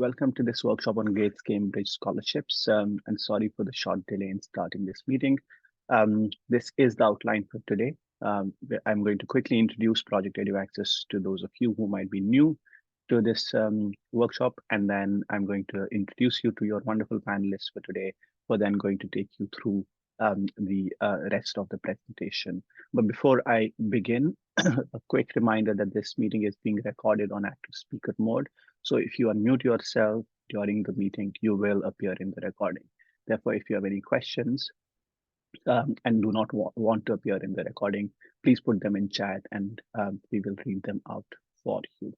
Welcome to this workshop on Gates Cambridge scholarships. And sorry for the short delay in starting this meeting. This is the outline for today. I'm going to quickly introduce Project EduAccess to those of you who might be new to this workshop, and then I'm going to introduce you to your wonderful panelists for today, who are then going to take you through the rest of the presentation. But before I begin, a quick reminder that this meeting is being recorded on active speaker mode. So if you unmute yourself during the meeting, you will appear in the recording. Therefore, if you have any questions and do not want to appear in the recording, please put them in chat and we will read them out for you.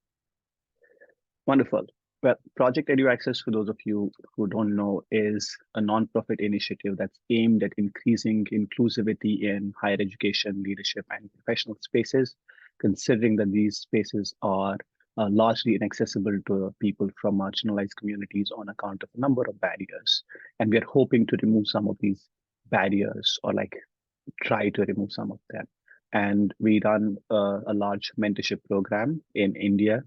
Wonderful. Well, Project EduAccess, for those of you who don't know, is a nonprofit initiative that's aimed at increasing inclusivity in higher education, leadership, and professional spaces, considering that these spaces are largely inaccessible to people from marginalized communities on account of a number of barriers. And we are hoping to remove some of these barriers, or try to remove some of them. And we run a large mentorship program in India,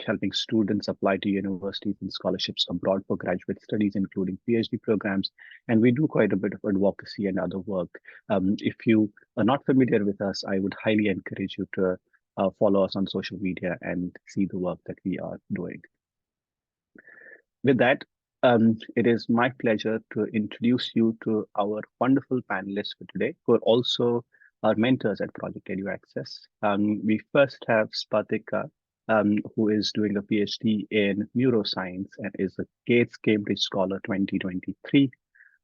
helping students apply to universities and scholarships abroad for graduate studies, including PhD programs. And we do quite a bit of advocacy and other work. If you are not familiar with us, I would highly encourage you to follow us on social media and see the work that we are doing. With that, it is my pleasure to introduce you to our wonderful panelists for today, who are also our mentors at Project EduAccess. We first have Spatika, who is doing a PhD in Neuroscience and is a Gates Cambridge Scholar 2023.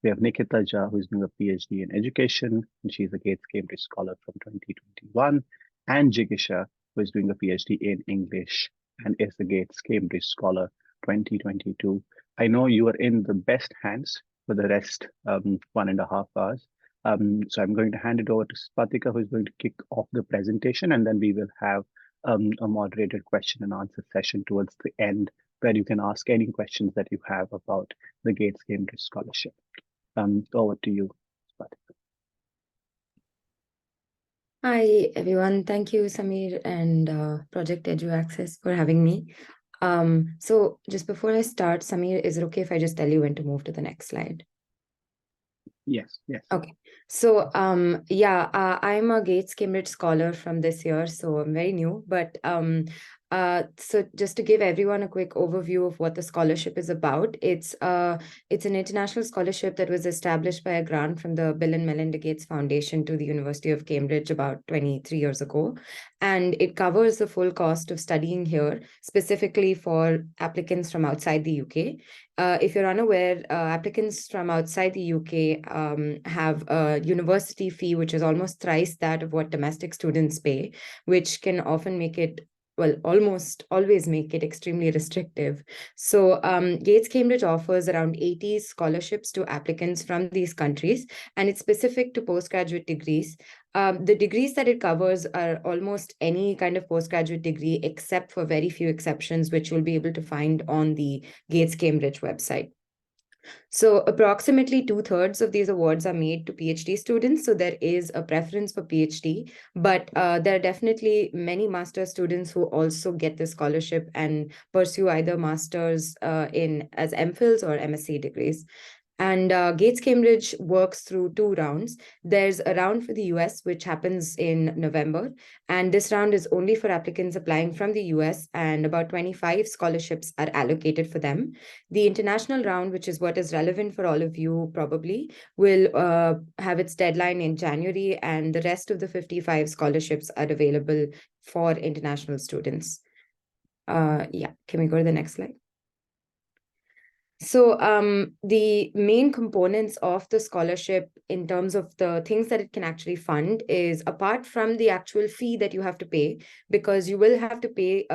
We have Nikita Jha, who is doing a PhD in Education, and she's a Gates Cambridge Scholar from 2021. And Jigisha, who is doing a PhD in English and is the Gates Cambridge Scholar 2022. I know you are in the best hands for the rest 1.5 hours. So I'm going to hand it over to Spatika, who is going to kick off the presentation, and then we will have a moderated question and answer session towards the end, where you can ask any questions that you have about the Gates Cambridge Scholarship. Over to you, Spatika. Hi, everyone. Thank you, Samir and Project EduAccess for having me. So just before I start, Samir, is it okay if I just tell you when to move to the next slide? Yes. Okay. So, I'm a Gates Cambridge Scholar from this year, so I'm very new. But so just to give everyone a quick overview of what the scholarship is about, it's an international scholarship that was established by a grant from the Bill and Melinda Gates Foundation to the University of Cambridge about 23 years ago. And it covers the full cost of studying here, specifically for applicants from outside the UK. If you're unaware, applicants from outside the UK have a university fee, which is almost thrice that of what domestic students pay, which can often make it, well, almost always make it extremely restrictive. So Gates Cambridge offers around 80 scholarships to applicants from these countries, and it's specific to postgraduate degrees. The degrees that it covers are almost any kind of postgraduate degree, except for very few exceptions, which you'll be able to find on the Gates Cambridge website. So approximately 2/3 of these awards are made to PhD students. So there is a preference for PhD, but there are definitely many master's students who also get this scholarship and pursue either master's as MPhils or MSc degrees. And Gates Cambridge works through 2 rounds. There's a round for the US, which happens in November. And this round is only for applicants applying from the US, and about 25 scholarships are allocated for them. The international round, which is what is relevant for all of you probably, will have its deadline in January, and the rest of the 55 scholarships are available for international students. Can we go to the next slide? So the main components of the scholarship in terms of the things that it can actually fund is, apart from the actual fee that you have to pay, because you will have to pay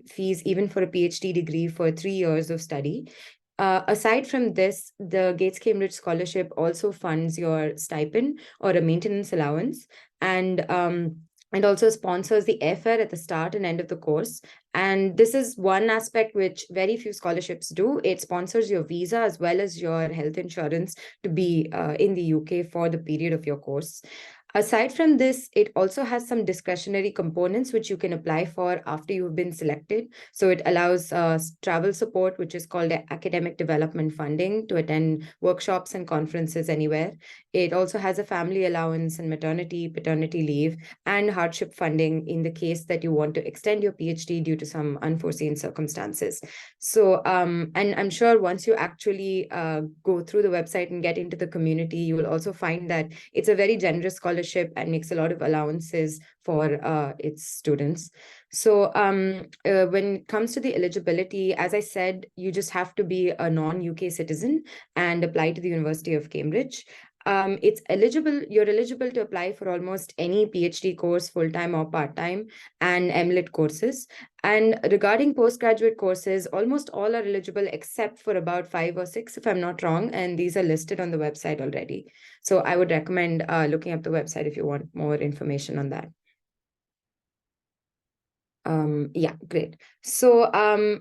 fees even for a PhD degree for 3 years of study. Aside from this, the Gates Cambridge Scholarship also funds your stipend or a maintenance allowance, and it also sponsors the airfare at the start and end of the course. And this is one aspect which very few scholarships do. It sponsors your visa as well as your health insurance to be in the UK for the period of your course. Aside from this, it also has some discretionary components which you can apply for after you've been selected. So it allows travel support, which is called academic development funding, to attend workshops and conferences anywhere. It also has a family allowance and maternity, paternity leave, and hardship funding in the case that you want to extend your PhD due to some unforeseen circumstances. So, and I'm sure once you actually go through the website and get into the community, you will also find that it's a very generous scholarship and makes a lot of allowances for its students. So when it comes to the eligibility, as I said, you just have to be a non-UK citizen and apply to the University of Cambridge. You're eligible to apply for almost any PhD course, full-time or part-time, and MLit courses. And regarding postgraduate courses, almost all are eligible except for about 5 or 6, if I'm not wrong, and these are listed on the website already. So I would recommend looking up the website if you want more information on that. Yeah, great. So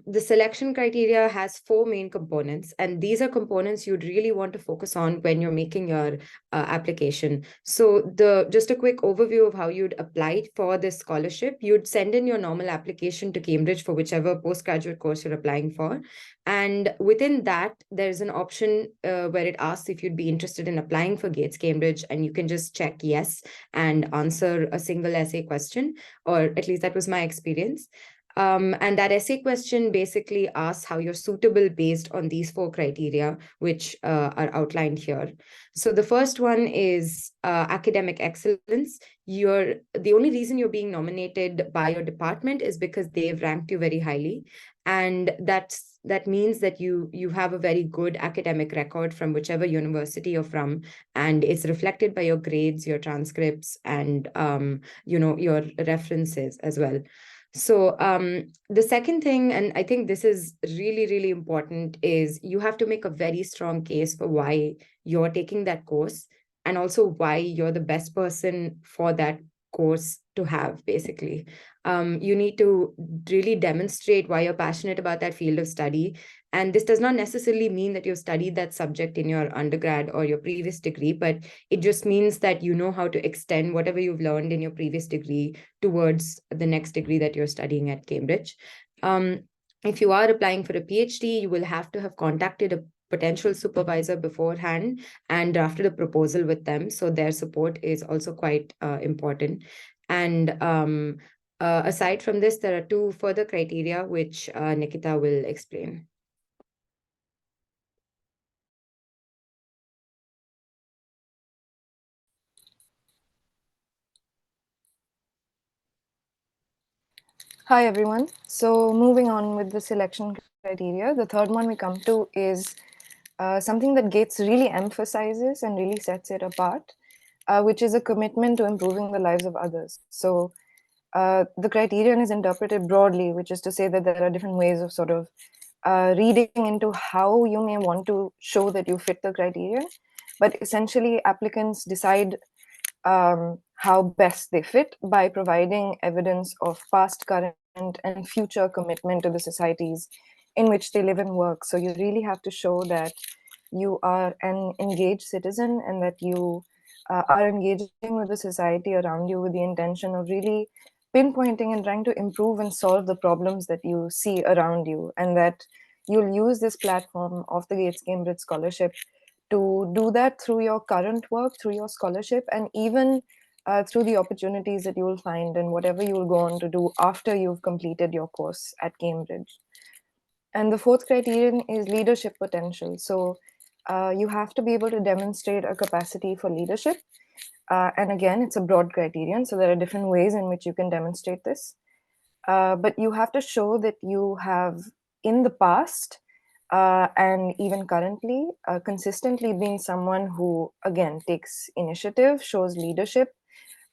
the selection criteria has 4 main components, and these are components you'd really want to focus on when you're making your application. So just a quick overview of how you'd apply for this scholarship. You'd send in your normal application to Cambridge for whichever postgraduate course you're applying for. And within that, there's an option where it asks if you'd be interested in applying for Gates Cambridge, and you can just check yes and answer a single essay question, or at least that was my experience. And that essay question basically asks how you're suitable based on these 4 criteria, which are outlined here. So the first one is academic excellence. The only reason you're being nominated by your department is because they've ranked you very highly. And that means that you have a very good academic record from whichever university you're from, and it's reflected by your grades, your transcripts, and your references as well. So the second thing, and I think this is really, really important, is you have to make a very strong case for why you're taking that course, and also why you're the best person for that course to have, basically. You need to really demonstrate why you're passionate about that field of study. And this does not necessarily mean that you've studied that subject in your undergrad or your previous degree, but it just means that you know how to extend whatever you've learned in your previous degree towards the next degree that you're studying at Cambridge. If you are applying for a PhD, you will have to have contacted a potential supervisor beforehand and drafted a proposal with them. So their support is also quite important. And aside from this, there are 2 further criteria, which Nikita will explain. Hi everyone. So moving on with the selection criteria, the third one we come to is something that Gates really emphasizes and really sets it apart, which is a commitment to improving the lives of others. So the criterion is interpreted broadly, which is to say that there are different ways of sort of reading into how you may want to show that you fit the criterion. But essentially, applicants decide how best they fit by providing evidence of past, current, and future commitment to the societies in which they live and work. So you really have to show that you are an engaged citizen and that you are engaging with the society around you with the intention of really pinpointing and trying to improve and solve the problems that you see around you, and that you'll use this platform of the Gates Cambridge Scholarship to do that through your current work, through your scholarship, and even through the opportunities that you will find and whatever you will go on to do after you've completed your course at Cambridge. And the fourth criterion is leadership potential. So you have to be able to demonstrate a capacity for leadership. And again, it's a broad criterion, so there are different ways in which you can demonstrate this. But you have to show that you have, in the past, and even currently, consistently been someone who, again, takes initiative, shows leadership,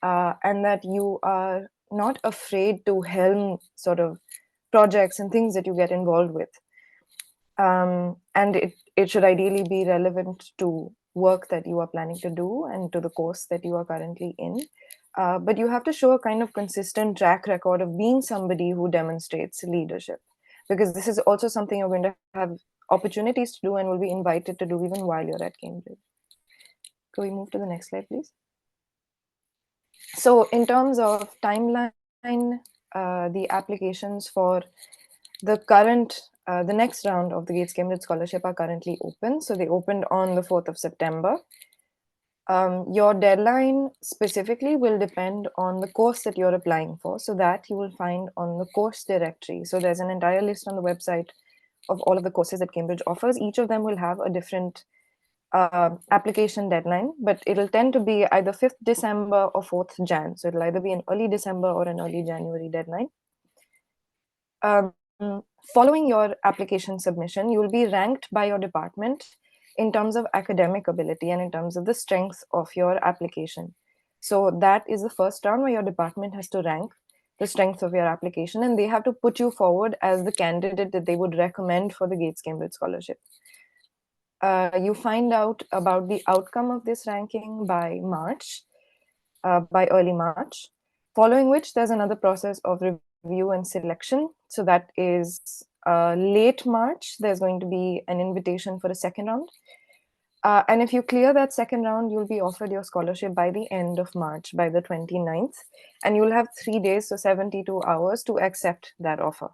and that you are not afraid to helm sort of projects and things that you get involved with. And it should ideally be relevant to work that you are planning to do and to the course that you are currently in. But you have to show a kind of consistent track record of being somebody who demonstrates leadership, because this is also something you're going to have opportunities to do and will be invited to do even while you're at Cambridge. Can we move to the next slide, please? So in terms of timeline, the applications for the next round of the Gates Cambridge Scholarship are currently open. So they opened on the 4th of September. Your deadline specifically will depend on the course that you're applying for. So that you will find on the course directory. So there's an entire list on the website of all of the courses that Cambridge offers. Each of them will have a different application deadline, but it'll tend to be either 5th December or 4th Jan. So it'll either be an early December or an early January deadline. Following your application submission, you will be ranked by your department in terms of academic ability and in terms of the strength of your application. So that is the first round where your department has to rank the strength of your application, and they have to put you forward as the candidate that they would recommend for the Gates Cambridge Scholarship. You find out about the outcome of this ranking by March, by early March, following which there's another process of review and selection. So that is late March, there's going to be an invitation for a second round. And if you clear that second round, you'll be offered your scholarship by the end of March, by the 29th. And you'll have 3 days, so 72 hours to accept that offer.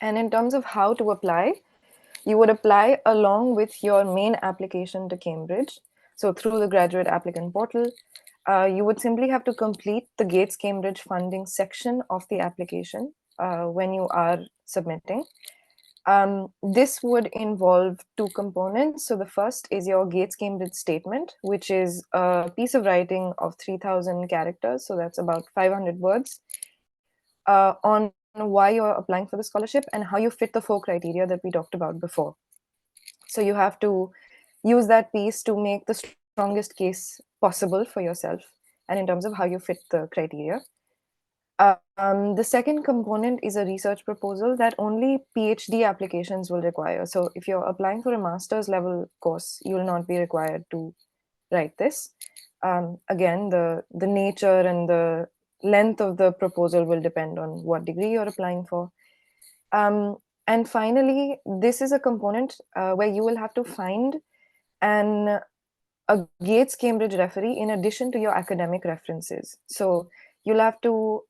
And in terms of how to apply, you would apply along with your main application to Cambridge. So through the graduate applicant portal, you would simply have to complete the Gates Cambridge funding section of the application when you are submitting. This would involve 2 components. So the first is your Gates Cambridge statement, which is a piece of writing of 3,000 characters. So that's about 500 words on why you're applying for the scholarship and how you fit the 4 criteria that we talked about before. So you have to use that piece to make the strongest case possible for yourself and in terms of how you fit the criteria. The second component is a research proposal that only PhD applications will require. So if you're applying for a master's level course, you will not be required to write this. Again, the nature and the length of the proposal will depend on what degree you're applying for. And finally, this is a component where you will have to find a Gates Cambridge referee in addition to your academic references. So you'll have to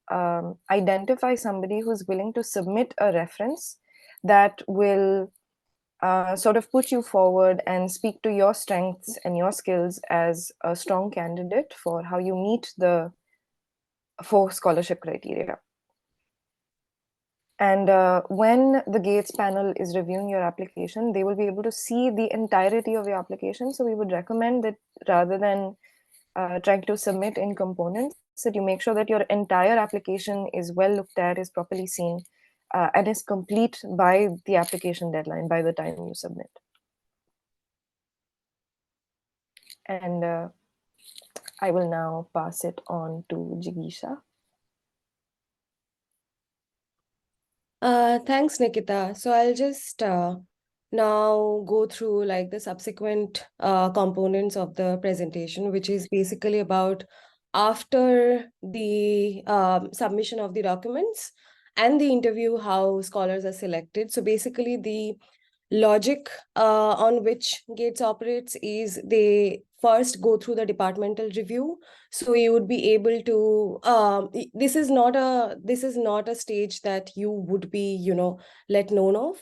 identify somebody who's willing to submit a reference that will sort of put you forward and speak to your strengths and your skills as a strong candidate for how you meet the 4 scholarship criteria. And when the Gates panel is reviewing your application, they will be able to see the entirety of your application. So we would recommend that rather than trying to submit in components, that you make sure that your entire application is well looked at, is properly seen, and is complete by the application deadline, by the time you submit. And I will now pass it on to Jigisha. Thanks, Nikita. So I'll just now go through like the subsequent components of the presentation, which is basically about after the submission of the documents and the interview, how scholars are selected. So basically the logic on which Gates operates is they first go through the departmental review. So you would be able to this is not a stage that you would be let known of.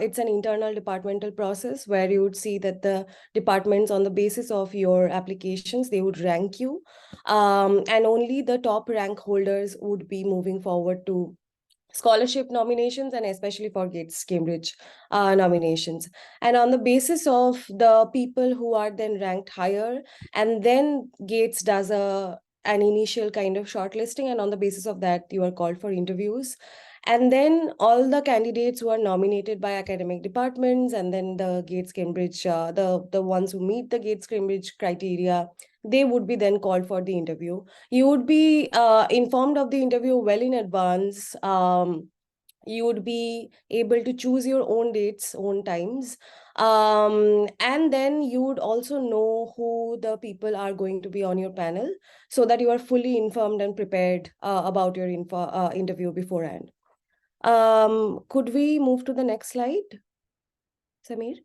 It's an internal departmental process where you would see that the departments, on the basis of your applications, they would rank you, and only the top rank holders would be moving forward to scholarship nominations, and especially for Gates Cambridge nominations. And on the basis of the people who are then ranked higher, and then Gates does an initial kind of shortlisting, and on the basis of that you are called for interviews. And then all the candidates who are nominated by academic departments, and then the Gates Cambridge, the ones who meet the Gates Cambridge criteria, they would be then called for the interview. You would be informed of the interview well in advance. You would be able to choose your own dates, own times. And then you would also know who the people are going to be on your panel, so that you are fully informed and prepared about your interview beforehand. Could we move to the next slide, Samir?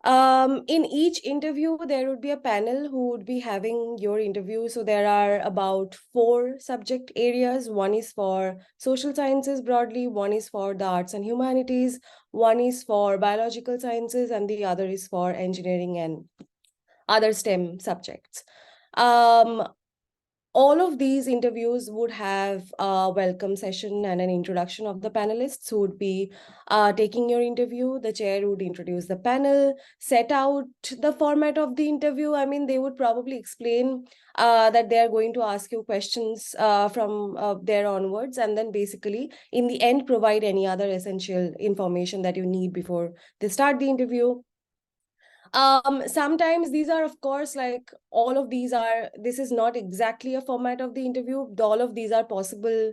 In each interview, there would be a panel who would be having your interview. So there are about 4 subject areas. One is for social sciences broadly, one is for the arts and humanities, one is for biological sciences, and the other is for engineering and other STEM subjects. All of these interviews would have a welcome session and an introduction of the panelists who would be taking your interview. The chair would introduce the panel, set out the format of the interview. I mean, they would probably explain that they are going to ask you questions from there onwards, and then basically in the end provide any other essential information that you need before they start the interview. Sometimes these are, of course, like all of these are, this is not exactly a format of the interview. All of these are possible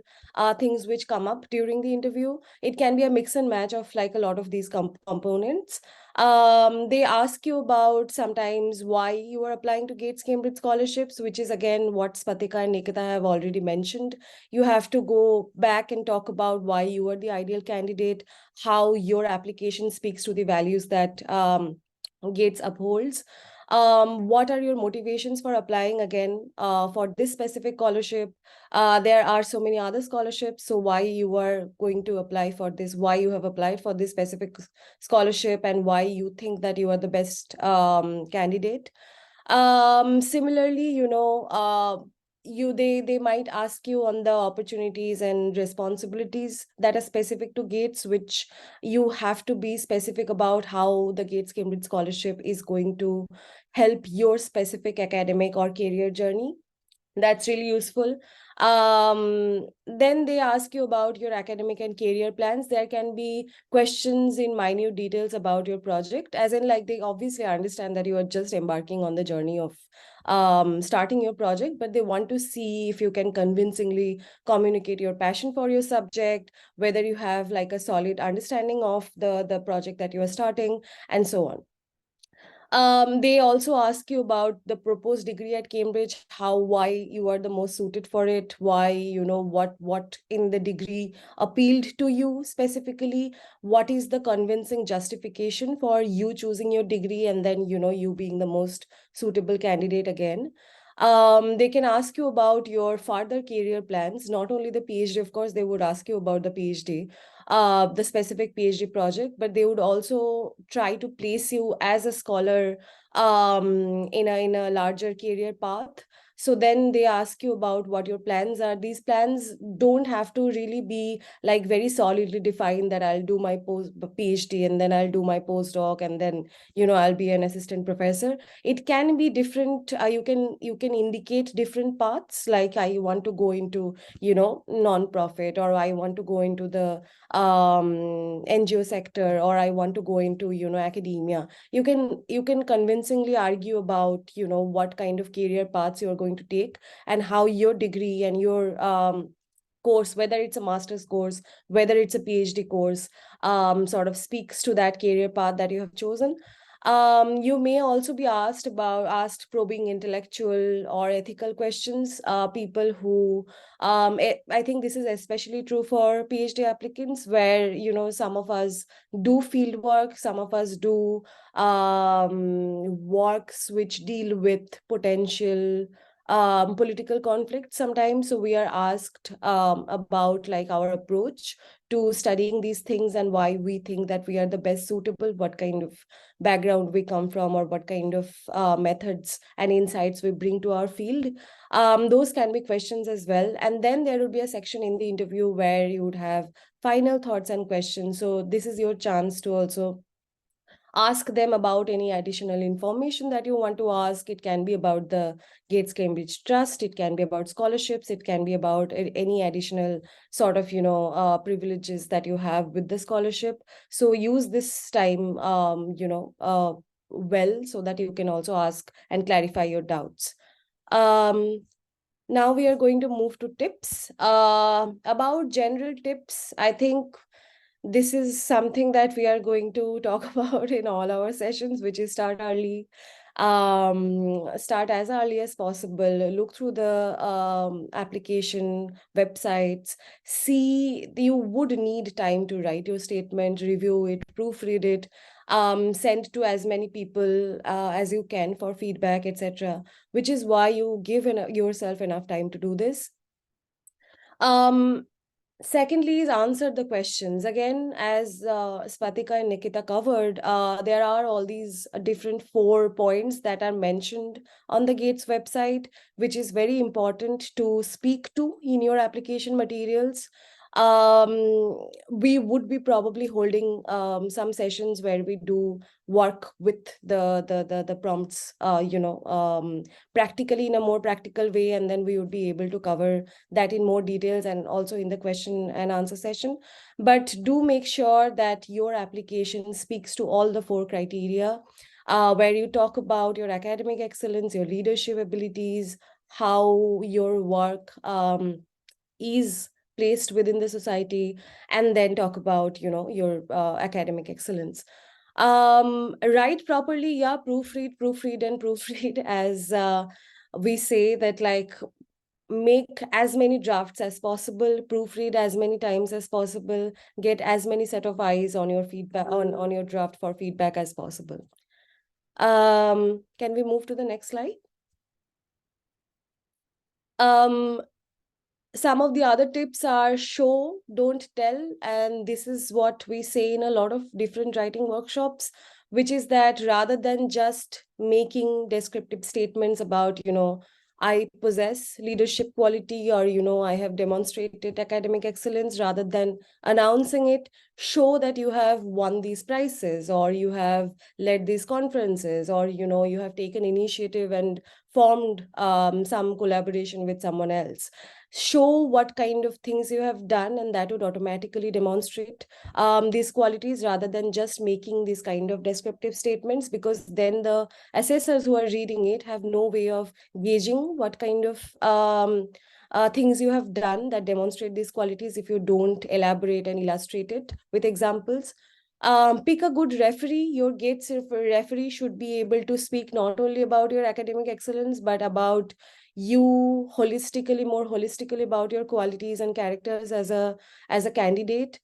things which come up during the interview. It can be a mix and match of like a lot of these components. They ask you about sometimes why you are applying to Gates Cambridge scholarships, which is again what Spatika and Nikita have already mentioned. You have to go back and talk about why you are the ideal candidate, how your application speaks to the values that Gates upholds. What are your motivations for applying again for this specific scholarship? There are so many other scholarships, so why you are going to apply for this, why you have applied for this specific scholarship, and why you think that you are the best candidate. Similarly, they might ask you on the opportunities and responsibilities that are specific to Gates, which you have to be specific about how the Gates Cambridge Scholarship is going to help your specific academic or career journey. That's really useful. Then they ask you about your academic and career plans. There can be questions in minute details about your project, as in like they obviously understand that you are just embarking on the journey of starting your project, but they want to see if you can convincingly communicate your passion for your subject, whether you have like a solid understanding of the project that you are starting, and so on. They also ask you about the proposed degree at Cambridge, why you are the most suited for it, why, what in the degree appealed to you specifically, what is the convincing justification for you choosing your degree, and then, you being the most suitable candidate again. They can ask you about your further career plans, not only the PhD, of course, they would ask you about the PhD, the specific PhD project, but they would also try to place you as a scholar in a larger career path. So then they ask you about what your plans are. These plans don't have to really be like very solidly defined that I'll do my PhD and then I'll do my postdoc and then, I'll be an assistant professor. It can be different. You can indicate different paths, like I want to go into, non-profit, or I want to go into the NGO sector, or I want to go into, academia. You can convincingly argue about, what kind of career paths you're going to take and how your degree and your course, whether it's a master's course, whether it's a PhD course, sort of speaks to that career path that you have chosen. You may also be asked probing intellectual or ethical questions. People who, I think this is especially true for PhD applicants, where, some of us do field work, some of us do works which deal with potential political conflicts sometimes. So we are asked about like our approach to studying these things and why we think that we are the best suitable, what kind of background we come from, or what kind of methods and insights we bring to our field. Those can be questions as well. And then there would be a section in the interview where you would have final thoughts and questions. So this is your chance to also ask them about any additional information that you want to ask. It can be about the Gates Cambridge Trust, it can be about scholarships, it can be about any additional sort of, privileges that you have with the scholarship. So use this time, well, so that you can also ask and clarify your doubts. Now we are going to move to tips. About general tips, I think this is something that we are going to talk about in all our sessions, which is start early, start as early as possible, look through the application websites, see, you would need time to write your statement, review it, proofread it. send to as many people as you can for feedback, etc., which is why you give yourself enough time to do this. Secondly is answer the questions. Again, as Spatika and Nikita covered, there are all these different 4 points that are mentioned on the GATES website, which is very important to speak to in your application materials. We would be probably holding some sessions where we do work with the prompts, practically in a more practical way, and then we would be able to cover that in more details and also in the question and answer session. But do make sure that your application speaks to all the 4 criteria, where you talk about your academic excellence, your leadership abilities, how your work is placed within the society, and then talk about your academic excellence. Write properly, yeah, proofread and proofread, as we say that, like, make as many drafts as possible, proofread as many times as possible, get as many set of eyes on your feedback, on your draft for feedback as possible. Can we move to the next slide? Some of the other tips are show, don't tell. And this is what we say in a lot of different writing workshops, which is that rather than just making descriptive statements about, I possess leadership quality, or, I have demonstrated academic excellence, rather than announcing it, show that you have won these prizes, or you have led these conferences, or, you have taken initiative and formed some collaboration with someone else. Show what kind of things you have done, and that would automatically demonstrate these qualities, rather than just making these kind of descriptive statements, because then the assessors who are reading it have no way of gauging what kind of things you have done that demonstrate these qualities if you don't elaborate and illustrate it with examples. Pick a good referee. Your GATES referee should be able to speak not only about your academic excellence, but about you more holistically about your qualities and characters as a candidate.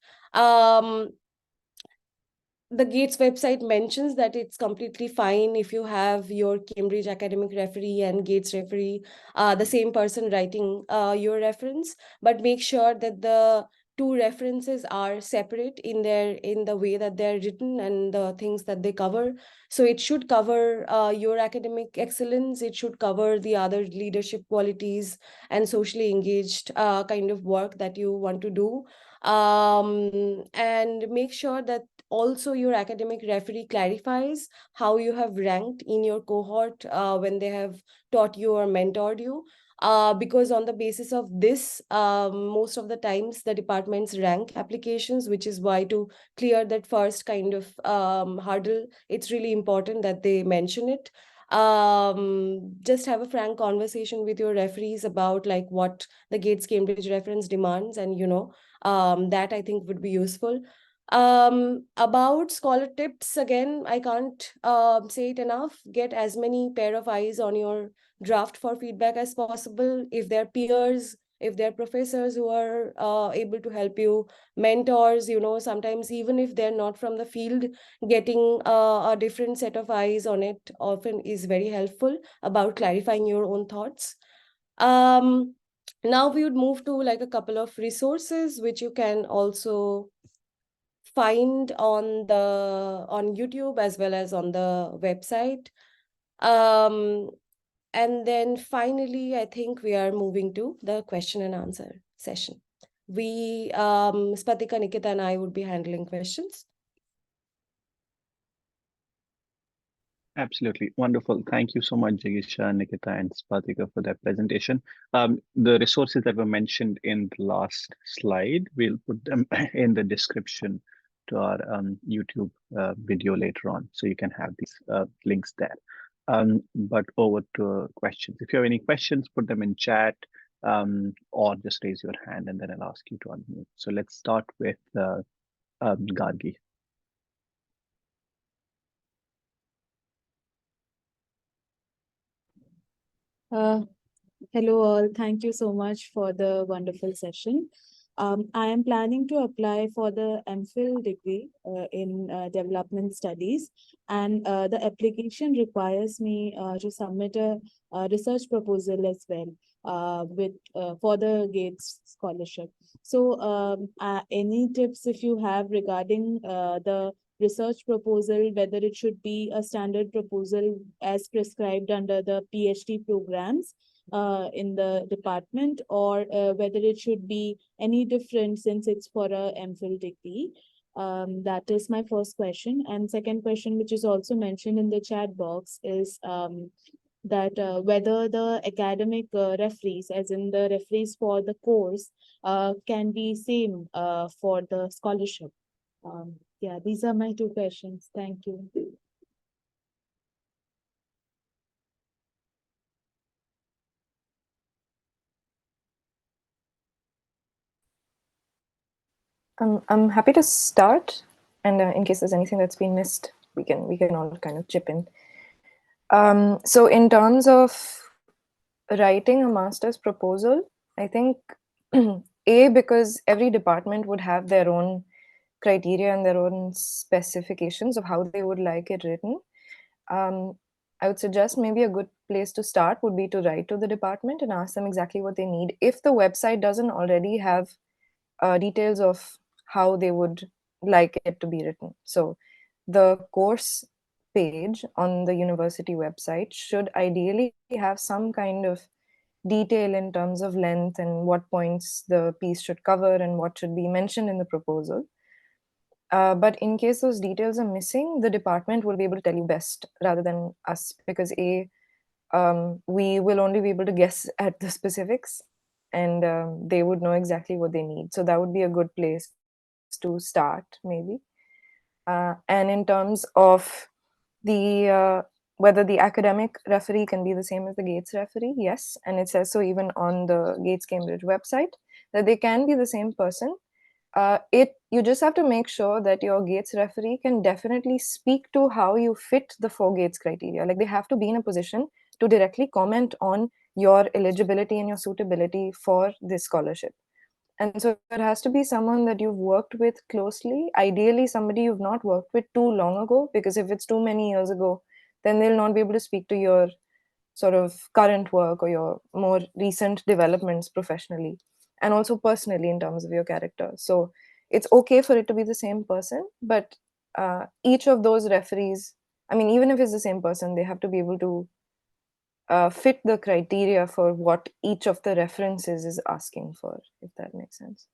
The GATES website mentions that it's completely fine if you have your Cambridge academic referee and GATES referee, the same person writing your reference, but make sure that the 2 references are separate in the way that they're written and the things that they cover. So it should cover your academic excellence, it should cover the other leadership qualities and socially engaged kind of work that you want to do. And make sure that also your academic referee clarifies how you have ranked in your cohort when they have taught you or mentored you. Because on the basis of this, most of the times the departments rank applications, which is why to clear that first kind of hurdle, it's really important that they mention it. Just have a frank conversation with your referees about like what the GATES Cambridge reference demands, and that I think would be useful. About scholar tips, again, I can't say it enough. Get as many pair of eyes on your draft for feedback as possible. If they're peers, if they're professors who are able to help you, mentors, sometimes even if they're not from the field, getting a different set of eyes on it often is very helpful about clarifying your own thoughts. Now we would move to like a couple of resources which you can also find on YouTube as well as on the website. And then finally, I think we are moving to the question and answer session. Spatika, Nikita, and I would be handling questions. Absolutely wonderful. Thank you so much, Jigisha, Nikita, and Spatika for that presentation. The resources that were mentioned in the last slide, we'll put them in the description to our YouTube video later on, so you can have these links there. But over to questions. If you have any questions, put them in chat or just raise your hand and then I'll ask you to unmute. So let's start with Gargi. Hello all, thank you so much for the wonderful session. I am planning to apply for the MPhil degree in development studies, and the application requires me to submit a research proposal as well with for the Gates scholarship. So, any tips if you have regarding the research proposal, whether it should be a standard proposal as prescribed under the PhD programs in the department, or whether it should be any different since it's for a MPhil degree? That is my first question. And second question, which is also mentioned in the chat box, is that whether the academic referees, as in the referees for the course, can be same for the scholarship. Yeah, these are my two questions. Thank you. I'm happy to start, and in case there's anything that's been missed, we can all kind of chip in. So in terms of writing a master's proposal, I think because every department would have their own criteria and their own specifications of how they would like it written. I would suggest maybe a good place to start would be to write to the department and ask them exactly what they need. If the website doesn't already have details of how they would like it to be written. So the course page on the university website should ideally have some kind of detail in terms of length and what points the piece should cover and what should be mentioned in the proposal. But in case those details are missing, the department will be able to tell you best rather than us, because we will only be able to guess at the specifics, and they would know exactly what they need. So that would be a good place to start, maybe. And in terms of the whether the academic referee can be the same as the Gates referee, yes, and it says so even on the Gates Cambridge website that they can be the same person. You just have to make sure that your Gates referee can definitely speak to how you fit the 4 Gates criteria. Like, they have to be in a position to directly comment on your eligibility and your suitability for this scholarship. And so it has to be someone that you've worked with closely, ideally somebody you've not worked with too long ago, because if it's too many years ago, then they'll not be able to speak to your sort of current work or your more recent developments professionally and also personally in terms of your character. So it's okay for it to be the same person, but each of those referees, I mean, even if it's the same person, they have to be able to fit the criteria for what each of the references is asking for, if that makes sense.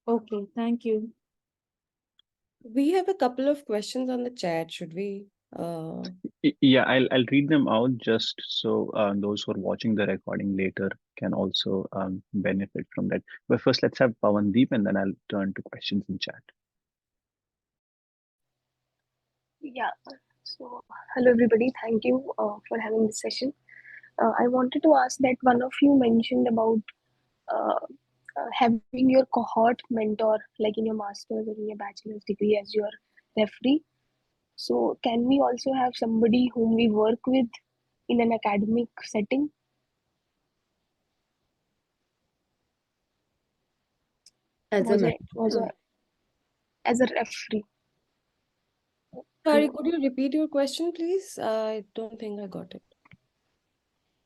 Okay, thank you. We have a couple of questions on the chat. Should we? Yeah, I'll read them out just so those who are watching the recording later can also benefit from that. But first, let's have Pawandeep, and then I'll turn to questions in chat. Yeah, so hello everybody. Thank you for having this session. I wanted to ask that one of you mentioned about having your cohort mentor, like in your master's or in your bachelor's degree, as your referee. So, can we also have somebody whom we work with in an academic setting? As a as a referee. Sorry, could you repeat your question, please? I don't think I got it.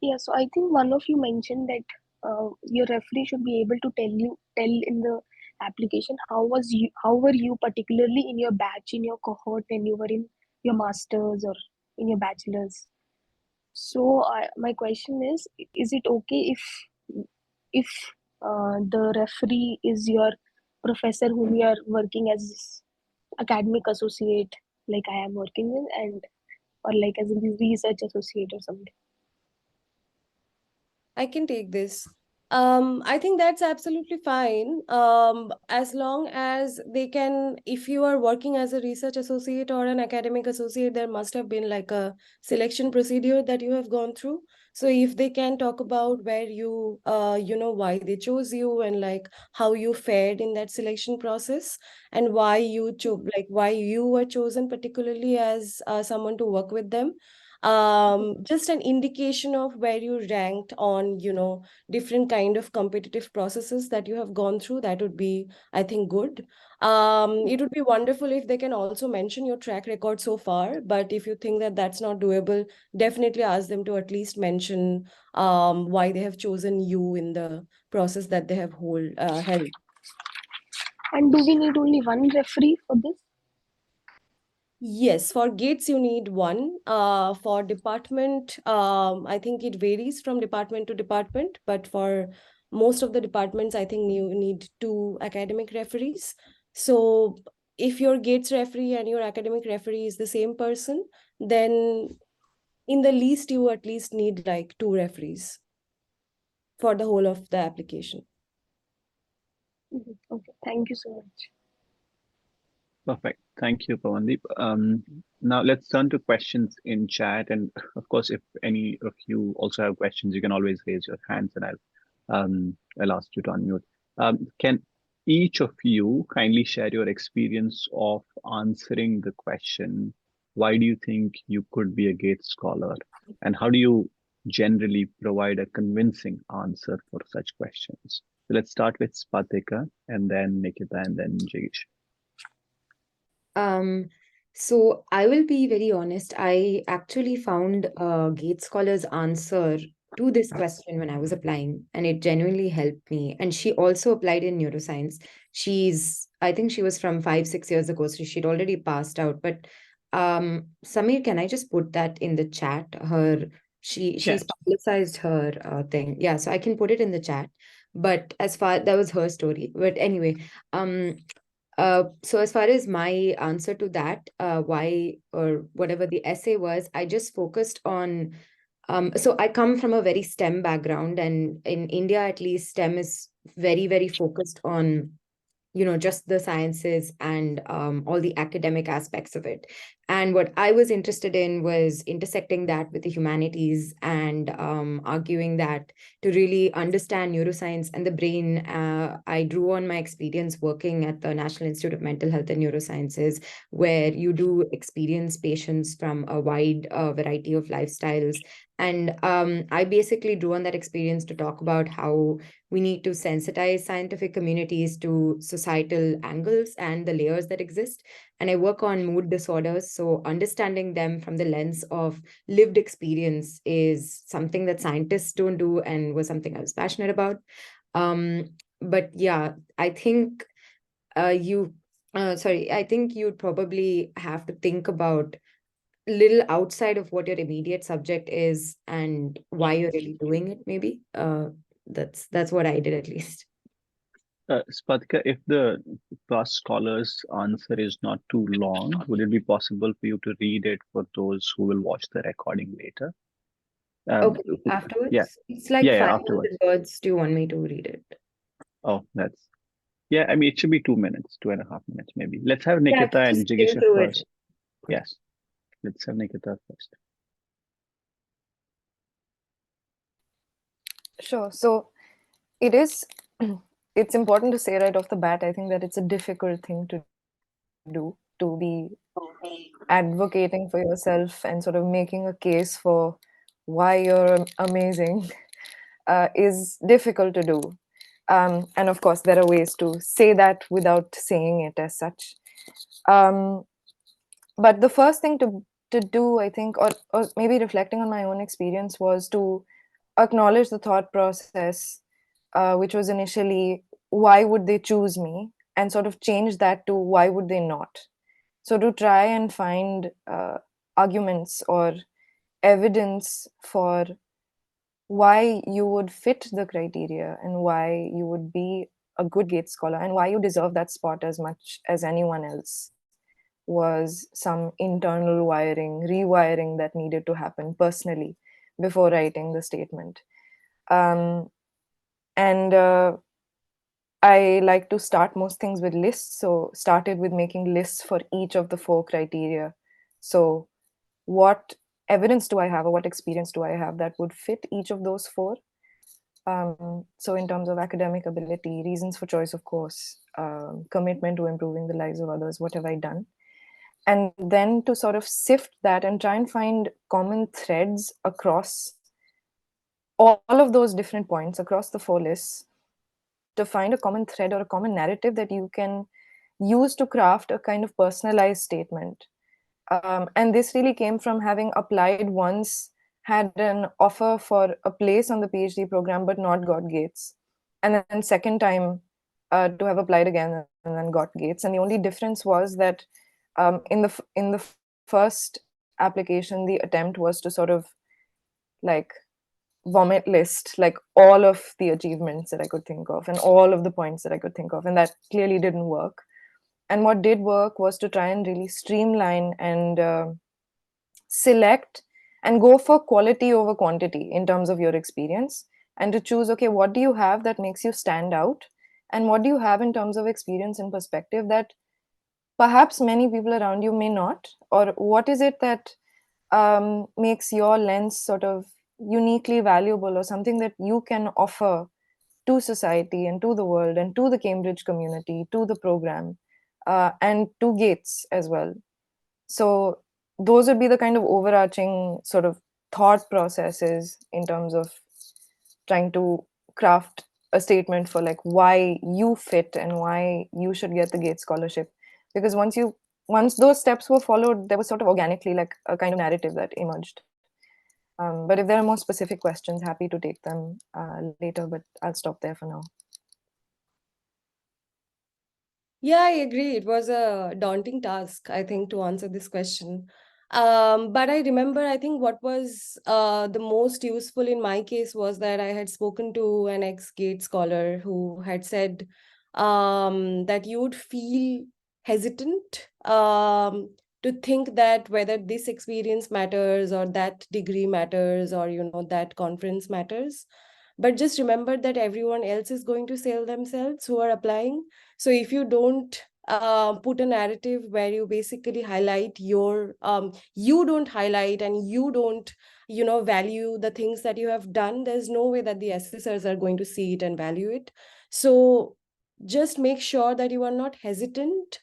Yeah, so I think one of you mentioned that your referee should be able to tell in the application how were you particularly in your batch, in your cohort, when you were in your masters or in your bachelor's. So my question is it okay if the referee is your professor whom you are working as academic associate, like I am working with, and or like as a research associate or something? I can take this. I think that's absolutely fine. As long as they can, if you are working as a research associate or an academic associate, there must have been like a selection procedure that you have gone through. So if they can talk about where you, why they chose you and like how you fared in that selection process and why you why you were chosen particularly as someone to work with them. Just an indication of where you ranked on, different kind of competitive processes that you have gone through. That would be, I think, good. It would be wonderful if they can also mention your track record so far, but if you think that that's not doable, definitely ask them to at least mention why they have chosen you in the process that they have held. And do we need only one referee for this? Yes, for gates you need one. For department, I think it varies from department to department, but for most of the departments, I think you need 2 academic referees. So if your gates referee and your academic referee is the same person, then in the least you at least need like 2 referees for the whole of the application. Okay, thank you so much. Perfect. Thank you, Pawandeep. Now let's turn to questions in chat. And of course, if any of you also have questions, you can always raise your hands and I'll ask you to unmute. Can each of you kindly share your experience of answering the question, why do you think you could be a Gates scholar? And how do you generally provide a convincing answer for such questions? So let's start with Spatika and then Nikita and then Jigisha. So I will be very honest. I actually found Gates Scholar's answer to this question when I was applying, and it genuinely helped me. And she also applied in neuroscience. I think she was from 5, 6 years ago, so she'd already passed out. But Samir, can I just put that in the chat? She's Yes. publicized her thing. Yeah, so I can put it in the chat. But that was her story. But anyway, so as far as my answer to that, why or whatever the essay was, I just focused on. So I come from a very STEM background, and in India, at least, STEM is very, very focused on just the sciences and all the academic aspects of it. And what I was interested in was intersecting that with the humanities and arguing that to really understand neuroscience and the brain, I drew on my experience working at the National Institute of Mental Health and Neurosciences, where you do experience patients from a wide variety of lifestyles. And I basically drew on that experience to talk about how we need to sensitize scientific communities to societal angles and the layers that exist. And I work on mood disorders. So understanding them from the lens of lived experience is something that scientists don't do and was something I was passionate about. But yeah, I think I think you'd probably have to think about little outside of what your immediate subject is and why you're really doing it, maybe. That's what I did, at least. Spatika, if the past scholar's answer is not too long, would it be possible for you to read it for those who will watch the recording later? Okay, afterwards? Yeah. It's like Yeah, 500 afterwards. words. Do you want me to read it? Oh, yeah, I mean, it should be 2 minutes, 2.5 minutes, maybe. Let's have Yeah, Nikita and just skim Jigisha through it. first. Yes, let's have Nikita first. Sure. So it's important to say right off the bat, I think that it's a difficult thing to do, to be advocating for yourself and sort of making a case for why you're amazing is difficult to do. And of course, there are ways to say that without saying it as such. But the first thing to do, I think, or maybe reflecting on my own experience, was to acknowledge the thought process, which was initially, why would they choose me? And sort of change that to, why would they not? So to try and find arguments or evidence for why you would fit the criteria and why you would be a good Gates scholar and why you deserve that spot as much as anyone else, was some internal rewiring that needed to happen personally before writing the statement. And I like to start most things with lists. So started with making lists for each of the 4 criteria. So what evidence do I have, or what experience do I have that would fit each of those 4? So in terms of academic ability, reasons for choice, of course, commitment to improving the lives of others, what have I done? and then to sort of sift that and try and find common threads across all of those different points across the 4 lists, to find a common thread or a common narrative that you can use to craft a kind of personalized statement. And this really came from having applied once, had an offer for a place on the PhD program, but not got Gates. And then second time to have applied again and then got Gates. And the only difference was that in the first application, the attempt was to sort of like vomit list like all of the achievements that I could think of and all of the points that I could think of, and that clearly didn't work. And what did work was to try and really streamline and select and go for quality over quantity in terms of your experience, and to choose, okay, what do you have that makes you stand out, and what do you have in terms of experience and perspective that perhaps many people around you may not, or what is it that makes your lens sort of uniquely valuable, or something that you can offer to society and to the world and to the Cambridge community, to the program, and to Gates as well. So those would be the kind of overarching sort of thought processes in terms of trying to craft a statement for like why you fit and why you should get the Gates scholarship. Because once those steps were followed, there was sort of organically like a kind of narrative that emerged. But if there are more specific questions, happy to take them later, but I'll stop there for now. Yeah, I agree. It was a daunting task, I think, to answer this question. But I remember, I think what was the most useful in my case was that I had spoken to an ex-Gate scholar who had said that you would feel hesitant to think that whether this experience matters or that degree matters or, that conference matters. But just remember that everyone else is going to sell themselves who are applying. So if you don't put a narrative where you basically highlight you don't highlight and you don't, value the things that you have done, there's no way that the assessors are going to see it and value it. So just make sure that you are not hesitant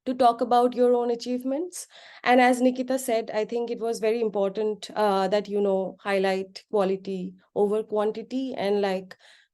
to talk about your own achievements. And as Nikita said, I think it was very important that, highlight quality over quantity and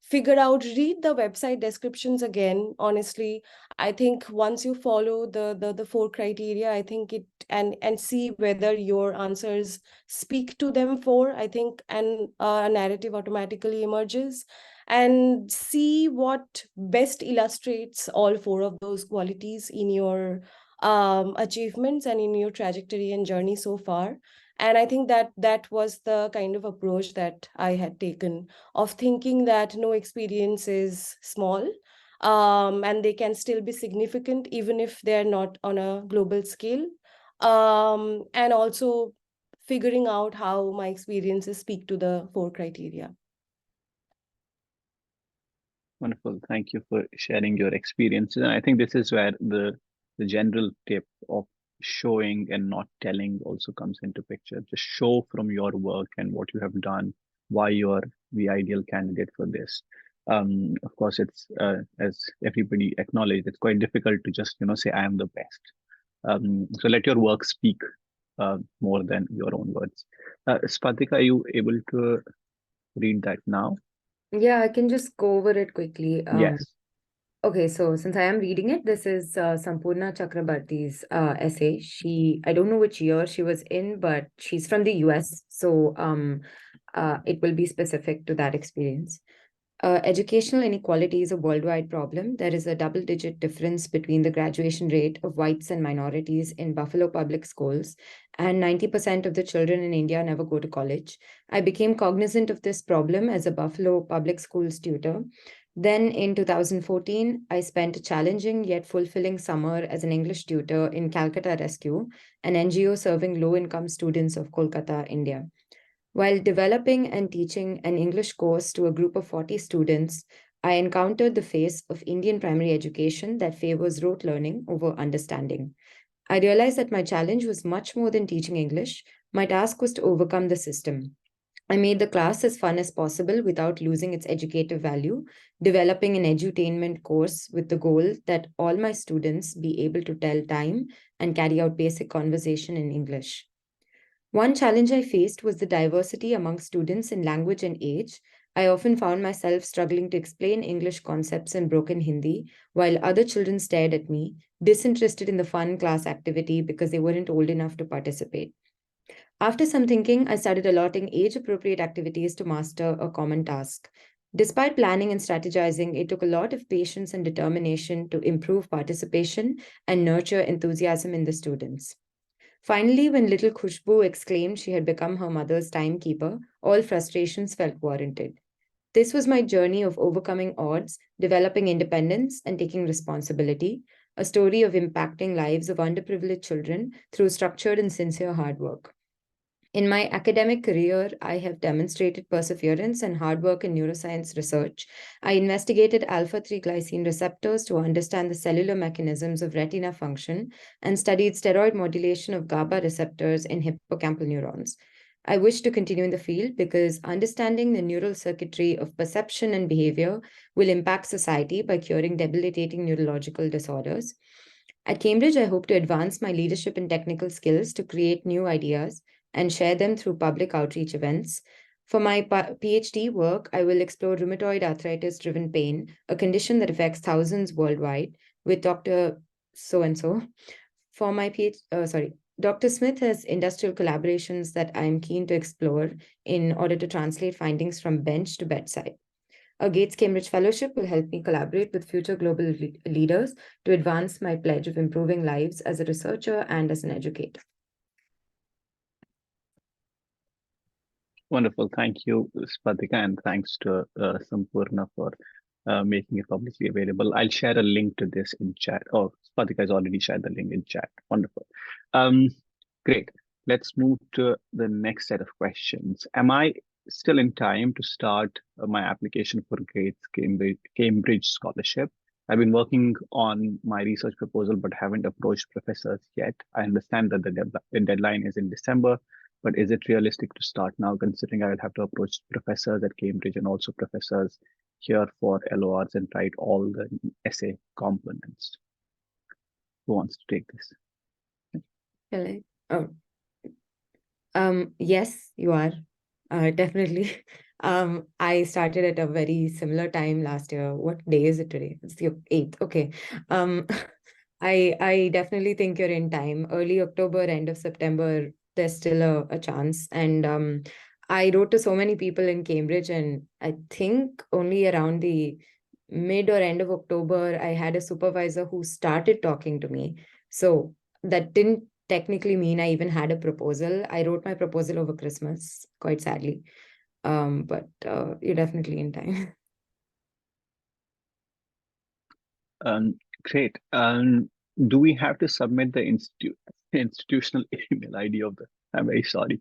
figure out, read the website descriptions again. Honestly, I think once you follow the 4 criteria, I think and see whether your answers speak to them 4, I think, and a narrative automatically emerges. And see what best illustrates all 4 of those qualities in your achievements and in your trajectory and journey so far. And I think that was the kind of approach that I had taken, of thinking that no experience is small, and they can still be significant even if they're not on a global scale. And also figuring out how my experiences speak to the 4 criteria. Wonderful. Thank you for sharing your experiences. And I think this is where the general tip of showing and not telling also comes into picture. Just show from your work and what you have done, why you are the ideal candidate for this. Of course, it's as everybody acknowledged, it's quite difficult to just say I am the best. So let your work speak more than your own words. Spatika, are you able to read that now? Yeah, I can just go over it quickly. Yes. Okay, so since I am reading it, this is Sampurna Chakrabarti's essay. I don't know which year she was in, but she's from the US, so it will be specific to that experience. Educational inequality is a worldwide problem. There is a double-digit difference between the graduation rate of whites and minorities in Buffalo public schools, and 90% of the children in India never go to college. I became cognizant of this problem as a Buffalo public schools tutor. Then in 2014, I spent a challenging yet fulfilling summer as an English tutor in Calcutta Rescue, an NGO serving low-income students of Kolkata, India. While developing and teaching an English course to a group of 40 students, I encountered the face of Indian primary education that favors rote learning over understanding. I realized that my challenge was much more than teaching English. My task was to overcome the system. I made the class as fun as possible without losing its educative value, developing an edutainment course with the goal that all my students be able to tell time and carry out basic conversation in English. One challenge I faced was the diversity among students in language and age. I often found myself struggling to explain English concepts in broken Hindi, while other children stared at me, disinterested in the fun class activity because they weren't old enough to participate. After some thinking, I started allotting age-appropriate activities to master a common task. Despite planning and strategizing, it took a lot of patience and determination to improve participation and nurture enthusiasm in the students. Finally, when little Khushbu exclaimed she had become her mother's timekeeper, all frustrations felt warranted. This was my journey of overcoming odds, developing independence, and taking responsibility, a story of impacting lives of underprivileged children through structured and sincere hard work. In my academic career, I have demonstrated perseverance and hard work in neuroscience research. I investigated alpha 3 glycine receptors to understand the cellular mechanisms of retina function and studied steroid modulation of GABA receptors in hippocampal neurons. I wish to continue in the field because understanding the neural circuitry of perception and behavior will impact society by curing debilitating neurological disorders. At Cambridge, I hope to advance my leadership and technical skills to create new ideas and share them through public outreach events. For my PhD work, I will explore rheumatoid arthritis-driven pain, a condition that affects thousands worldwide, with Dr. So-and-so. For my Dr. Smith has industrial collaborations that I'm keen to explore in order to translate findings from bench to bedside. A Gates Cambridge Fellowship will help me collaborate with future global leaders to advance my pledge of improving lives as a researcher and as an educator. Wonderful. Thank you, Spatika, and thanks to Sampurna for making it publicly available. I'll share a link to this in chat. Oh, Spatika has already shared the link in chat. Wonderful. Great. Let's move to the next set of questions. Am I still in time to start my application for Gates Cambridge Scholarship? I've been working on my research proposal, but haven't approached professors yet. I understand that the deadline is in December, but is it realistic to start now, considering I will have to approach professors at Cambridge and also professors here for LORs and write all the essay components? Who wants to take this? Shall I? Yes, you are. Definitely. I started at a very similar time last year. What day is it today? It's the 8th. Okay. I definitely think you're in time. Early October, end of September, there's still a chance. And I wrote to so many people in Cambridge, and I think only around the mid or end of October, I had a supervisor who started talking to me. So that didn't technically mean I even had a proposal. I wrote my proposal over Christmas, quite sadly. But you're definitely in time. Great. Do we have to submit the institutional email ID of the? I'm very sorry.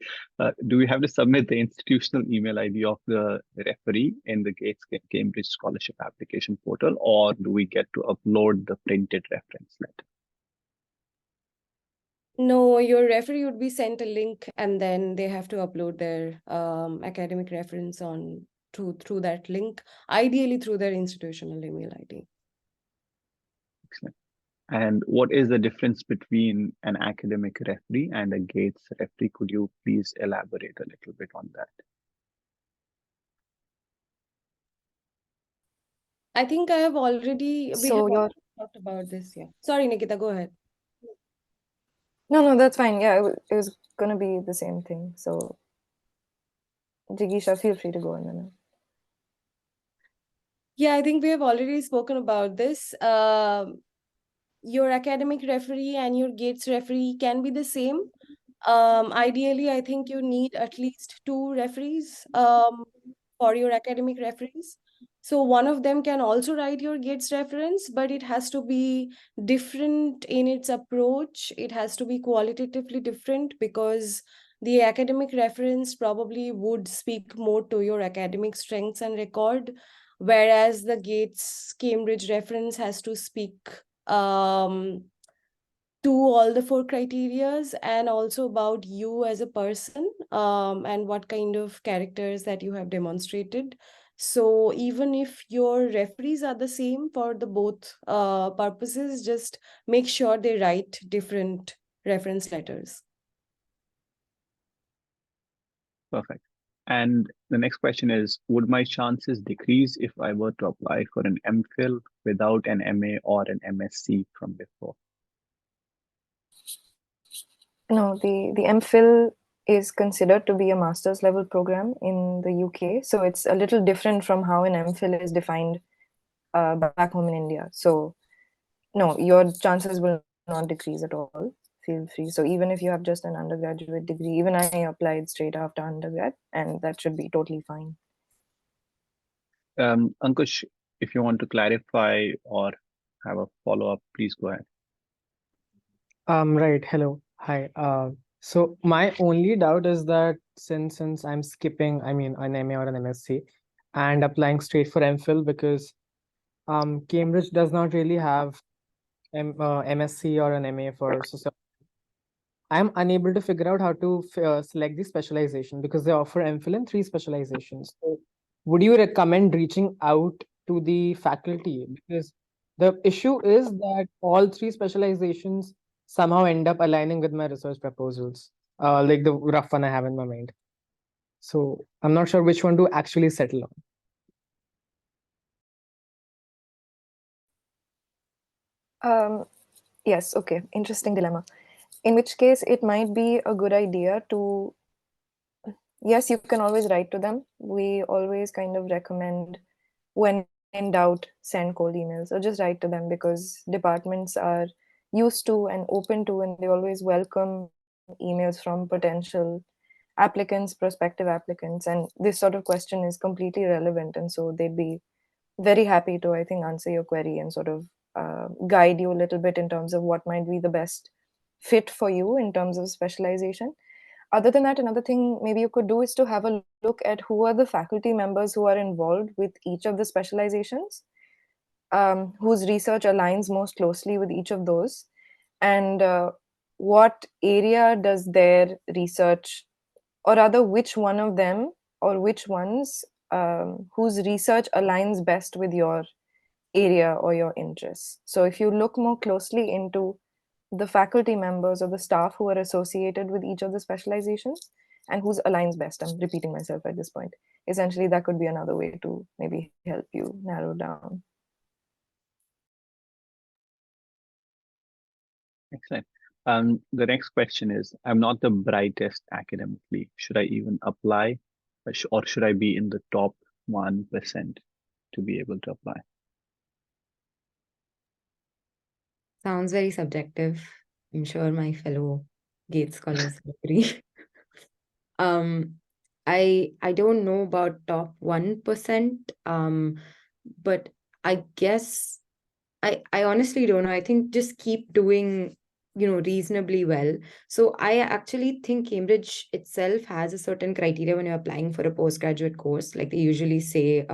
Do we have to submit the institutional email ID of the referee in the Gates Cambridge Scholarship application portal, or do we get to upload the printed reference letter? No, your referee would be sent a link and then they have to upload their academic reference on through that link, ideally through their institutional email ID. Excellent. And what is the difference between an academic referee and a Gates referee? Could you please elaborate a little bit on that? I think I have already, we So have your already talked about this. Yeah. Sorry, Nikita, go ahead. no, that's fine. Yeah, it was gonna be the same thing. So Jigisha, feel free to go in then. Yeah, I think we have already spoken about this. Your academic referee and your Gates referee can be the same. Ideally, I think you need at least 2 referees for your academic referees. So one of them can also write your Gates reference, but it has to be different in its approach. It has to be qualitatively different because the academic reference probably would speak more to your academic strengths and record, whereas the Gates Cambridge reference has to speak to all the 4 criterias, and also about you as a person, and what kind of characters that you have demonstrated. So even if your referees are the same for the both purposes, just make sure they write different reference letters. Perfect. And the next question is, would my chances decrease if I were to apply for an MPhil without an MA or an MSc from before? No, the MPhil is considered to be a master's level program in the UK. So it's a little different from how an MPhil is defined back home in India. So no, your chances will not decrease at all. Feel free. So even if you have just an undergraduate degree, even I applied straight after undergrad, and that should be totally fine. Ankush, if you want to clarify or have a follow-up, please go ahead. Right. Hello. Hi. So my only doubt is that since I'm skipping, I mean, an MA or an MSc and applying straight for MPhil because Cambridge does not really have MSc or an MA for sociology. I'm unable to figure out how to select the specialization because they offer MPhil in 3 specializations. So would you recommend reaching out to the faculty? Because the issue is that all 3 specializations somehow end up aligning with my research proposals, like the rough one I have in my mind. So I'm not sure which one to actually settle on. Yes, okay, interesting dilemma. In which case, it might be a good idea to, yes, you can always write to them. We always kind of recommend, when in doubt, send cold emails or just write to them, because departments are used to and open to, and they always welcome emails from potential applicants, prospective applicants. And this sort of question is completely relevant. And so they'd be very happy to, I think, answer your query and sort of guide you a little bit in terms of what might be the best fit for you in terms of specialization. Other than that, another thing maybe you could do is to have a look at who are the faculty members who are involved with each of the specializations, whose research aligns most closely with each of those, and what area does their research, or rather which one of them or which ones whose research aligns best with your area or your interests. So if you look more closely into the faculty members or the staff who are associated with each of the specializations and whose aligns best, I'm repeating myself at this point, essentially that could be another way to maybe help you narrow down. Excellent. The next question is, I'm not the brightest academically. Should I even apply, or should I be in the top 1% to be able to apply? Sounds very subjective. I'm sure my fellow Gates scholars agree. I don't know about top 1%. But I guess I honestly don't know. I think just keep doing, reasonably well. So I actually think Cambridge itself has a certain criteria when you're applying for a postgraduate course. Like they usually say,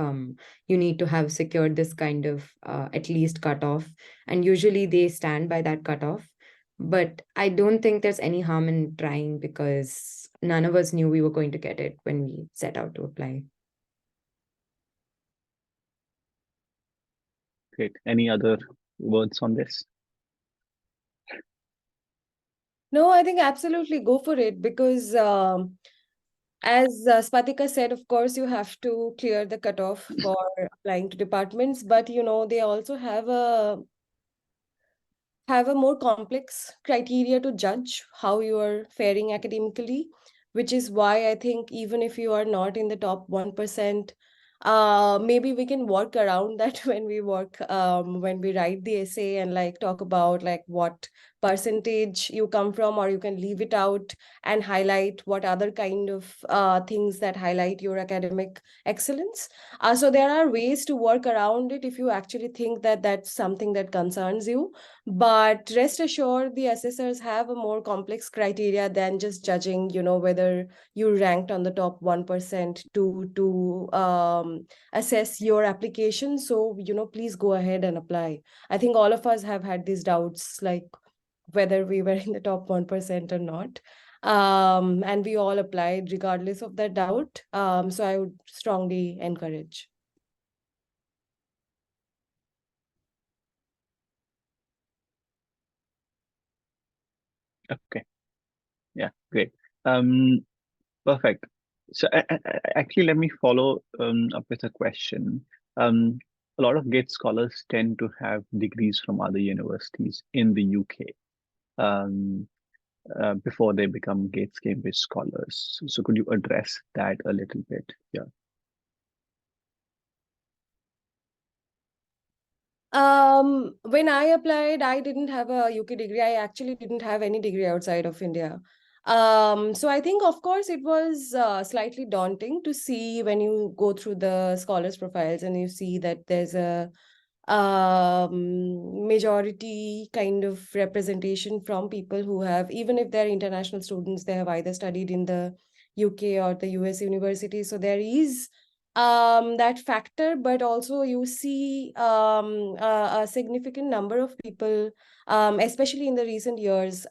you need to have secured this kind of at least cutoff, and usually they stand by that cutoff. But I don't think there's any harm in trying because none of us knew we were going to get it when we set out to apply. Great. Any other words on this? No, I think absolutely go for it, because as Spatika said, of course, you have to clear the cutoff for applying to departments, but they also have a more complex criteria to judge how you are faring academically, which is why I think even if you are not in the top 1%, maybe we can work around that when we when we write the essay and like talk about like what percentage you come from, or you can leave it out and highlight what other kind of things that highlight your academic excellence. So there are ways to work around it if you actually think that that's something that concerns you. But rest assured, the assessors have a more complex criteria than just judging, whether you ranked on the top 1% to assess your application. So, please go ahead and apply. I think all of us have had these doubts, like, whether we were in the top 1% or not. And we all applied regardless of that doubt. So I would strongly encourage. Okay. Yeah, great. Perfect. So actually, let me follow up with a question. Um, a lot of GATE scholars tend to have degrees from other universities in the UK before they become GATE Cambridge scholars. So could you address that a little bit? Yeah. When I applied, I didn't have a UK degree. I actually didn't have any degree outside of India. So I think, of course, it was slightly daunting to see when you go through the scholars' profiles and you see that there's a majority kind of representation from people who have, even if they're international students, they have either studied in the UK or the US university. So there is that factor, but also you see a significant number of people, especially in the recent years.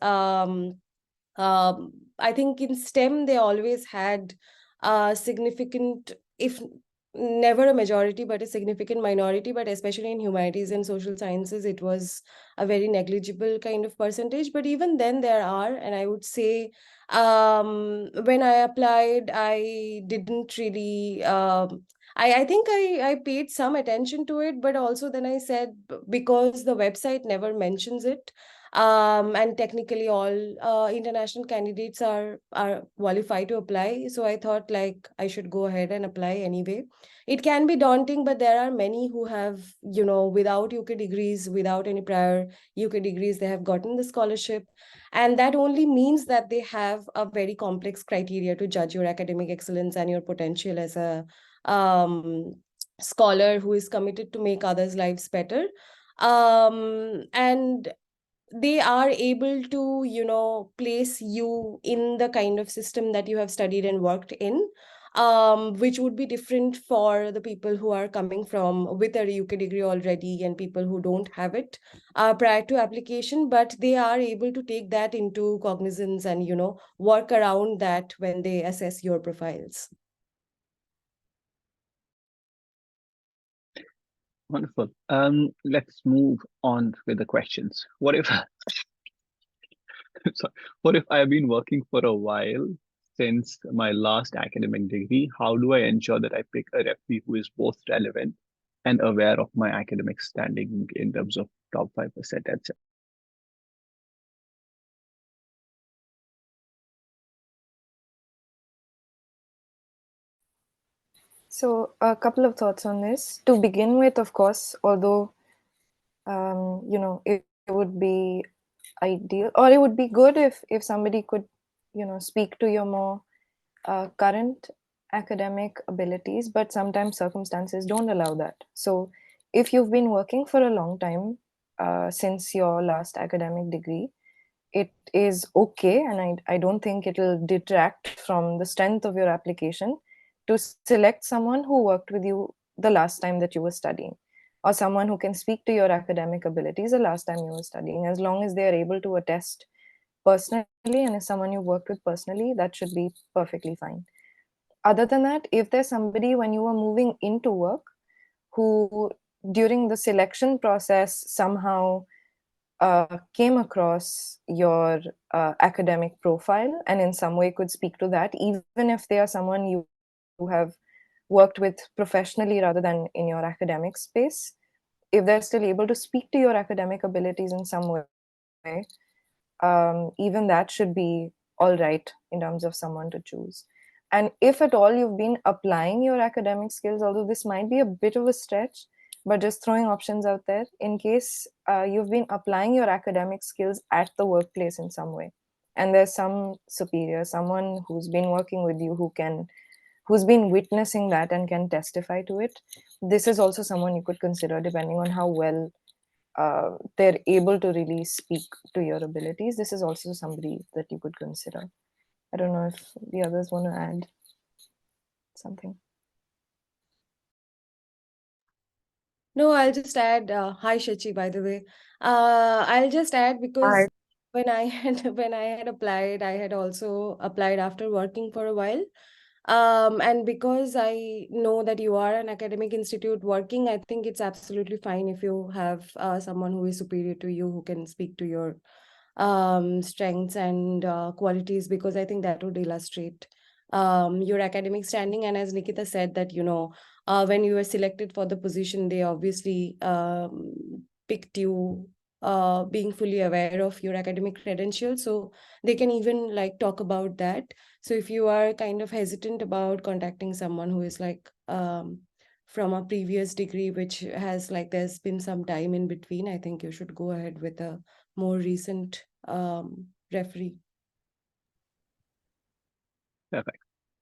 I think in STEM they always had a significant, if never a majority, but a significant minority. But especially in humanities and social sciences, it was a very negligible kind of percentage. But even then, there are, and I would say, when I applied, I didn't really. I think I paid some attention to it, but also then I said, because the website never mentions it, and technically all international candidates are qualified to apply, so I thought like I should go ahead and apply anyway. It can be daunting, but there are many who have, without UK degrees, without any prior UK degrees, they have gotten the scholarship, and that only means that they have a very complex criteria to judge your academic excellence and your potential as a scholar who is committed to make others' lives better. And they are able to place you in the kind of system that you have studied and worked in, which would be different for the people who are coming from with a UK degree already and people who don't have it prior to application, but they are able to take that into cognizance and work around that when they assess your profiles. Wonderful. Let's move on with the questions. What if sorry, what if I have been working for a while since my last academic degree? How do I ensure that I pick a referee who is both relevant and aware of my academic standing in terms of top 5%, etc.? So a couple of thoughts on this. To begin with, of course, although it would be ideal, or it would be good if somebody could speak to your more current academic abilities, but sometimes circumstances don't allow that. So if you've been working for a long time since your last academic degree, it is okay, and I don't think it'll detract from the strength of your application to select someone who worked with you the last time that you were studying, or someone who can speak to your academic abilities the last time you were studying, as long as they are able to attest personally and is someone you worked with personally. That should be perfectly fine. Other than that, if there's somebody when you were moving into work who during the selection process somehow came across your academic profile and in some way could speak to that, even if they are someone you have worked with professionally rather than in your academic space, if they're still able to speak to your academic abilities in some way, even that should be all right in terms of someone to choose. And if at all you've been applying your academic skills, although this might be a bit of a stretch, but just throwing options out there in case you've been applying your academic skills at the workplace in some way, and there's some superior, someone who's been working with you who's been witnessing that and can testify to it, this is also someone you could consider, depending on how well they're able to really speak to your abilities. This is also somebody that you could consider. I don't know if the others want to add something. No, I'll just add, hi Shachi, by the way. I'll just add because Hi. when I had when I had applied, I had also applied after working for a while. And because I know that you are an academic institute working, I think it's absolutely fine if you have someone who is superior to you who can speak to your strengths and qualities, because I think that would illustrate your academic standing. And as Nikita said, that when you were selected for the position, they obviously picked you being fully aware of your academic credentials, so they can even like talk about that. So if you are kind of hesitant about contacting someone who is like from a previous degree, which has like there's been some time in between, I think you should go ahead with a more recent referee. Perfect.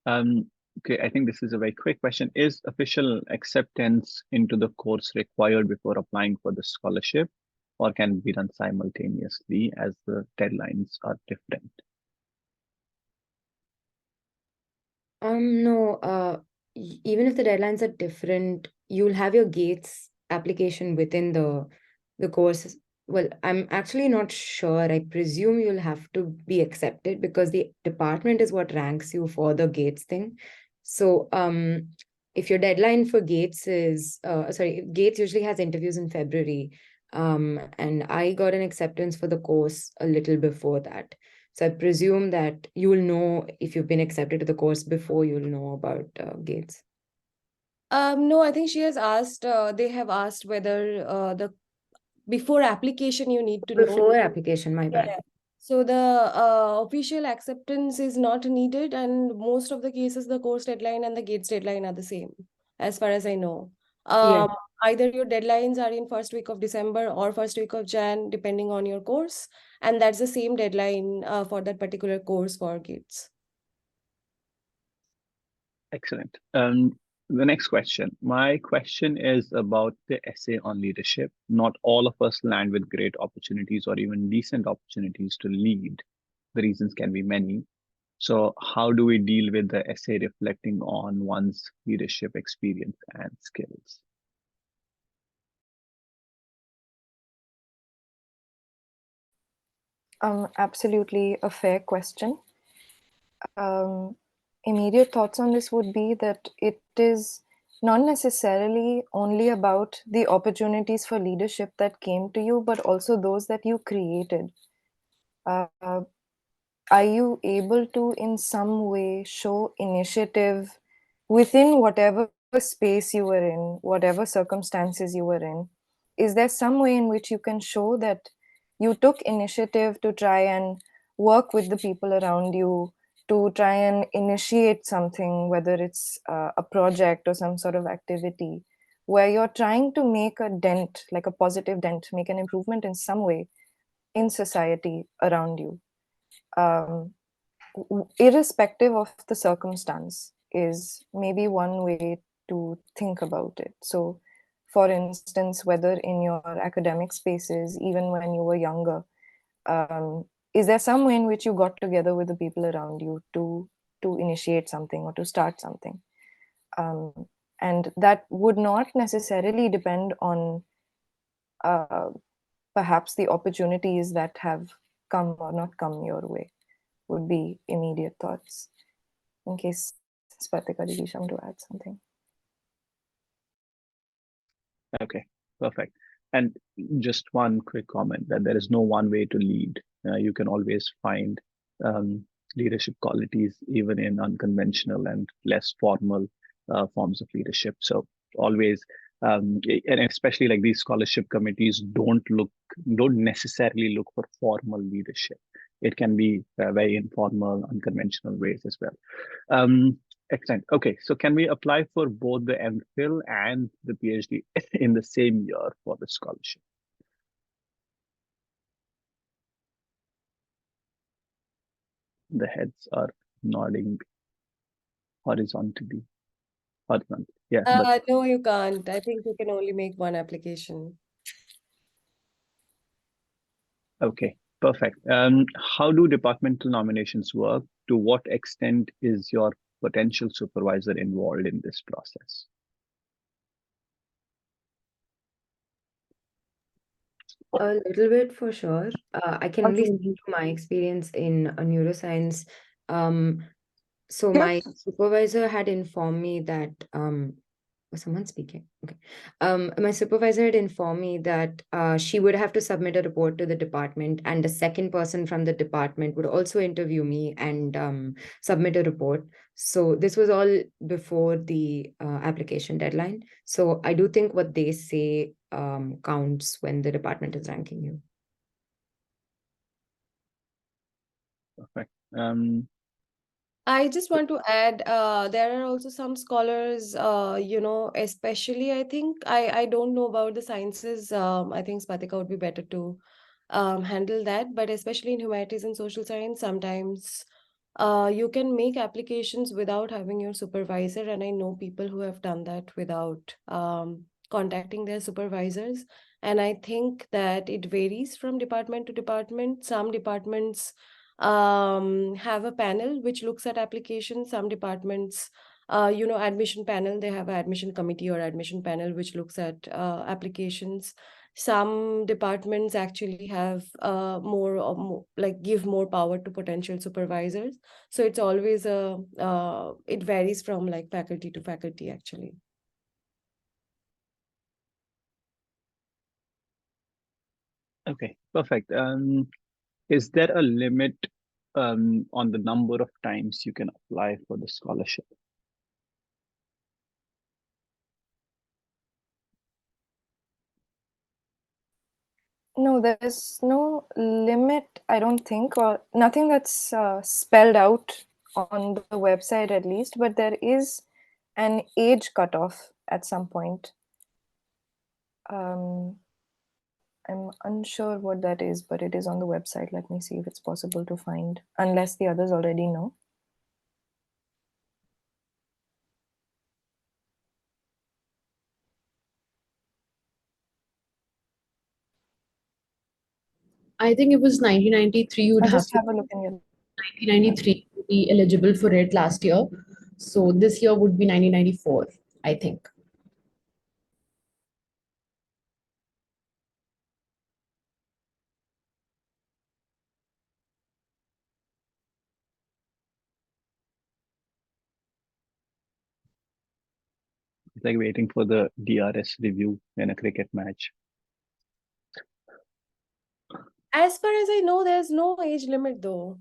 Okay, I think this is a very quick question. Is official acceptance into the course required before applying for the scholarship, or can it be done simultaneously as the deadlines are different? No, even if the deadlines are different, you'll have your GATES application within the course. Well, I'm actually not sure. I presume you'll have to be accepted because the department is what ranks you for the GATES thing. So, if your deadline for GATES is, sorry, GATES usually has interviews in February. And I got an acceptance for the course a little before that. So I presume that you will know if you've been accepted to the course before you'll know about GATES. No, I think she has asked, they have asked whether the before application you need to know. Before application, my bad. Yeah. So the official acceptance is not needed, and most of the cases, the course deadline and the GATES deadline are the same, as far as I know. Yeah. Either your deadlines are in first week of December or first week of Jan, depending on your course, and that's the same deadline for that particular course for GATES. Excellent. The next question. My question is about the essay on leadership. Not all of us land with great opportunities or even decent opportunities to lead. The reasons can be many. So how do we deal with the essay reflecting on one's leadership experience and skills? Absolutely a fair question. Immediate thoughts on this would be that it is not necessarily only about the opportunities for leadership that came to you, but also those that you created. Are you able to, in some way, show initiative within whatever space you were in, whatever circumstances you were in? Is there some way in which you can show that you took initiative to try and work with the people around you, to try and initiate something, whether it's a project or some sort of activity, where you're trying to make a dent, like a positive dent, make an improvement in some way in society around you? Irrespective of the circumstance is maybe one way to think about it. So, for instance, whether in your academic spaces, even when you were younger, is there some way in which you got together with the people around you to initiate something or to start something? And that would not necessarily depend on perhaps the opportunities that have come or not come your way. Would be immediate thoughts. In case Spatika, Jigisha want to add something. Okay, perfect. And just one quick comment that there is no one way to lead. You can always find leadership qualities even in unconventional and less formal forms of leadership. So always, and especially like these scholarship committees don't necessarily look for formal leadership. It can be very informal, unconventional ways as well. Excellent. Okay, so can we apply for both the MPhil and the PhD in the same year for the scholarship? The heads are nodding horizontally. Yeah, but No, you can't. I think you can only make one application. okay, perfect. How do departmental nominations work? To what extent is your potential supervisor involved in this process? A little bit for sure. I can only Okay. speak to my experience in neuroscience. So Yeah. my supervisor had informed me that was someone speaking? Okay. My supervisor had informed me that she would have to submit a report to the department, and the second person from the department would also interview me and submit a report. So this was all before the application deadline. So I do think what they say counts when the department is ranking you. Perfect. I just want to add, there are also some scholars, especially I think I don't know about the sciences. I think Spatika would be better to handle that, but especially in humanities and social science, sometimes you can make applications without having your supervisor, and I know people who have done that without contacting their supervisors. And I think that it varies from department to department. Some departments have a panel which looks at applications. Some departments, admission panel, they have an admission committee or admission panel which looks at applications. Some departments actually have more like give more power to potential supervisors. So it's always it varies from like faculty to faculty actually. Okay, perfect. Is there a limit on the number of times you can apply for the scholarship? No, there's no limit, I don't think, or nothing that's spelled out on the website at least, but there is an age cutoff at some point. I'm unsure what that is, but it is on the website. Let me see if it's possible to find, unless the others already know. I think it was 1993. You would I'll have just to have a look in your 1993 to be eligible for it last year. So this year would be 1994, I think. It's like waiting for the DRS review in a cricket match. As far as I know, there's no age limit though.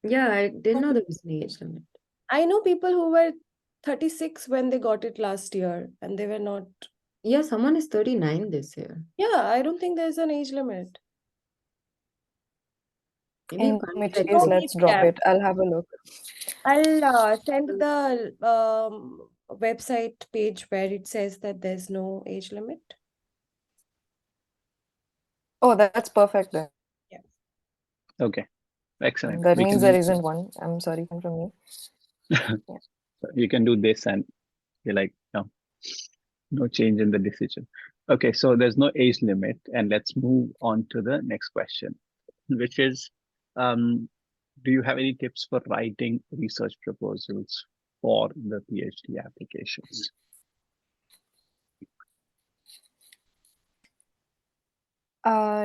Yeah, I didn't know there was an age limit. I know people who were 36 when they got it last year and they were not. Yeah, someone is 39 this year. Yeah, I don't think there's an age limit. Maybe you in can't which check case, the let's age drop gap. it. I'll have a look. I'll send the website page where it says that there's no age limit. Oh, that's perfect then. Okay, excellent. That We means can there move. isn't one. I'm sorry from me. You can do this and you're like, no change in the decision. Okay, so there's no age limit, and let's move on to the next question, which is, do you have any tips for writing research proposals for the PhD applications?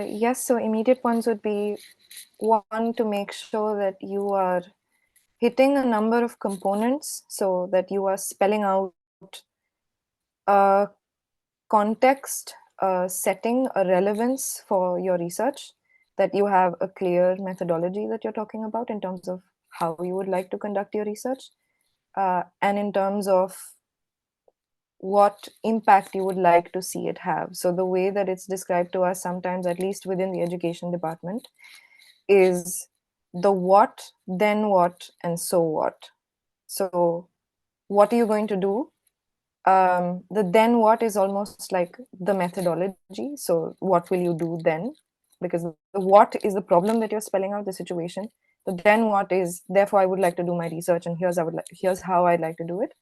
Yes, so immediate ones would be one, to make sure that you are hitting a number of components so that you are spelling out a context, a setting, a relevance for your research, that you have a clear methodology that you're talking about in terms of how you would like to conduct your research, and in terms of what impact you would like to see it have. So the way that it's described to us sometimes, at least within the education department, is the what, then what, and so what. So what are you going to do? The then what is almost like the methodology. So what will you do then? Because the what is the problem that you're spelling out, the situation. The then what is, therefore I would like to do my research, and here's how I'd like to do it.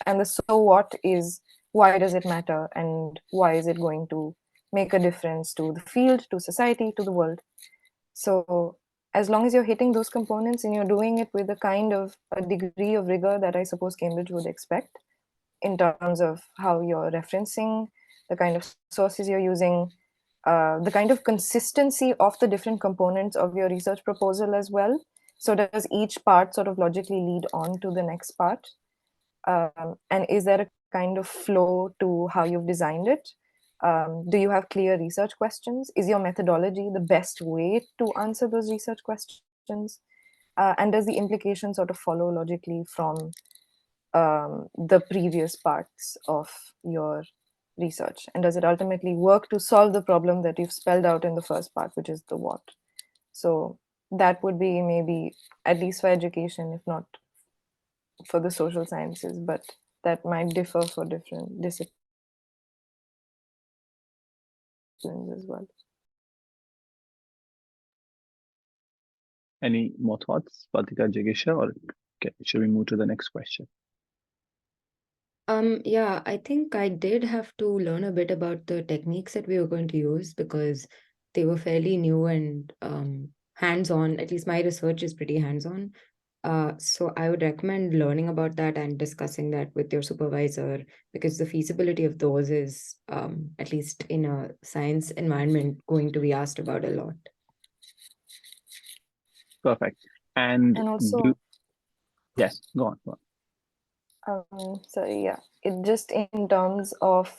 And the so what is, why does it matter, and why is it going to make a difference to the field, to society, to the world. So as long as you're hitting those components and you're doing it with a degree of rigor that I suppose Cambridge would expect, in terms of how you're referencing, the kind of sources you're using, the kind of consistency of the different components of your research proposal as well. So does each part sort of logically lead on to the next part? And is there a kind of flow to how you've designed it? Do you have clear research questions? Is your methodology the best way to answer those research questions? And does the implication sort of follow logically from the previous parts of your research? And does it ultimately work to solve the problem that you've spelled out in the first part, which is the what? So that would be maybe, at least for education, if not for the social sciences, but that might differ for different disciplines as well. Any more thoughts, Spatika, Jigisha, or should we move to the next question? Yeah, I think I did have to learn a bit about the techniques that we were going to use because they were fairly new and hands-on. At least my research is pretty hands-on. So I would recommend learning about that and discussing that with your supervisor because the feasibility of those is, at least in a science environment, going to be asked about a lot. Perfect. And also, yes, go on. So yeah, it just in terms of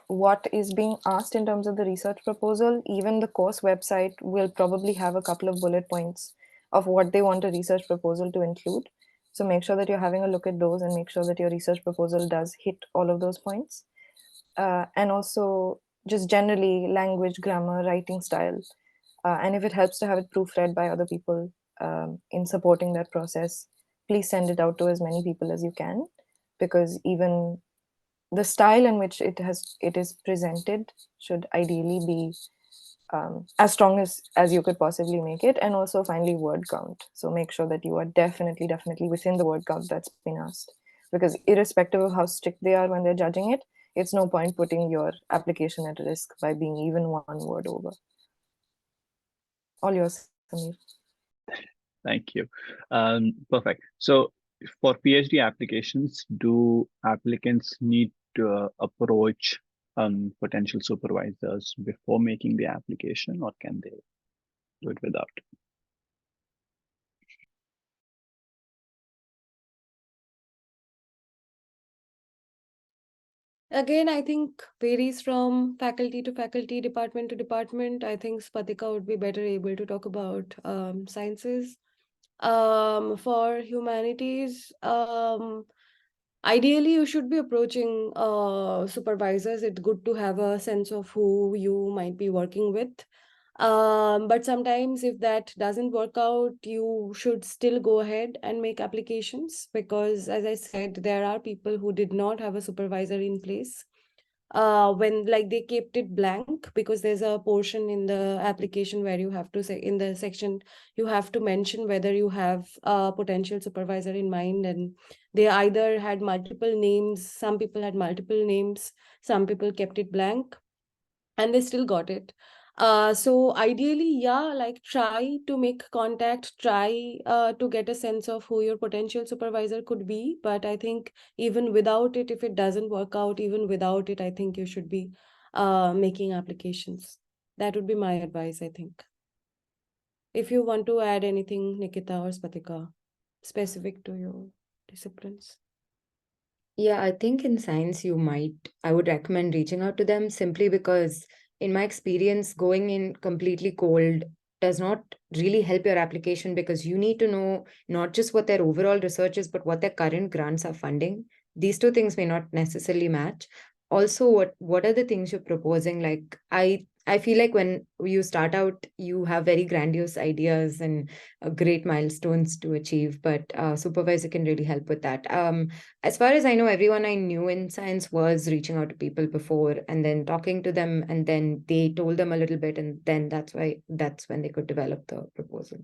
what is being asked in terms of the research proposal, even the course website will probably have a couple of bullet points of what they want a research proposal to include. So make sure that you're having a look at those and make sure that your research proposal does hit all of those points. And also just generally language, grammar, writing style. And if it helps to have it proofread by other people in supporting that process, please send it out to as many people as you can, because even the style in which it is presented should ideally be as strong as you could possibly make it. And also finally word count. So make sure that you are definitely within the word count that's been asked, because irrespective of how strict they are when they're judging it, it's no point putting your application at risk by being even one word over. All yours, Samir. Thank you. Perfect. So for PhD applications, do applicants need to approach potential supervisors before making the application, or can they do it without? Again, I think varies from faculty to faculty, department to department. I think Spatika would be better able to talk about sciences. For humanities, ideally you should be approaching supervisors. It's good to have a sense of who you might be working with. But sometimes if that doesn't work out, you should still go ahead and make applications, because as I said, there are people who did not have a supervisor in place. When like they kept it blank, because there's a portion in the application where you have to say, in the section you have to mention whether you have a potential supervisor in mind, and they either had multiple names, some people had multiple names, some people kept it blank, and they still got it. So ideally, yeah, like try to make contact, try to get a sense of who your potential supervisor could be. But I think even without it, if it doesn't work out, even without it, I think you should be making applications. That would be my advice, I think. If you want to add anything, Nikita or Spatika, specific to your disciplines. Yeah, I think in science I would recommend reaching out to them simply because in my experience, going in completely cold does not really help your application, because you need to know not just what their overall research is, but what their current grants are funding. These two things may not necessarily match. Also, what are the things you're proposing? Like I feel like when you start out, you have very grandiose ideas and great milestones to achieve, but supervisor can really help with that. As far as I know, everyone I knew in science was reaching out to people before and then talking to them, and then they told them a little bit, and then that's when they could develop the proposal.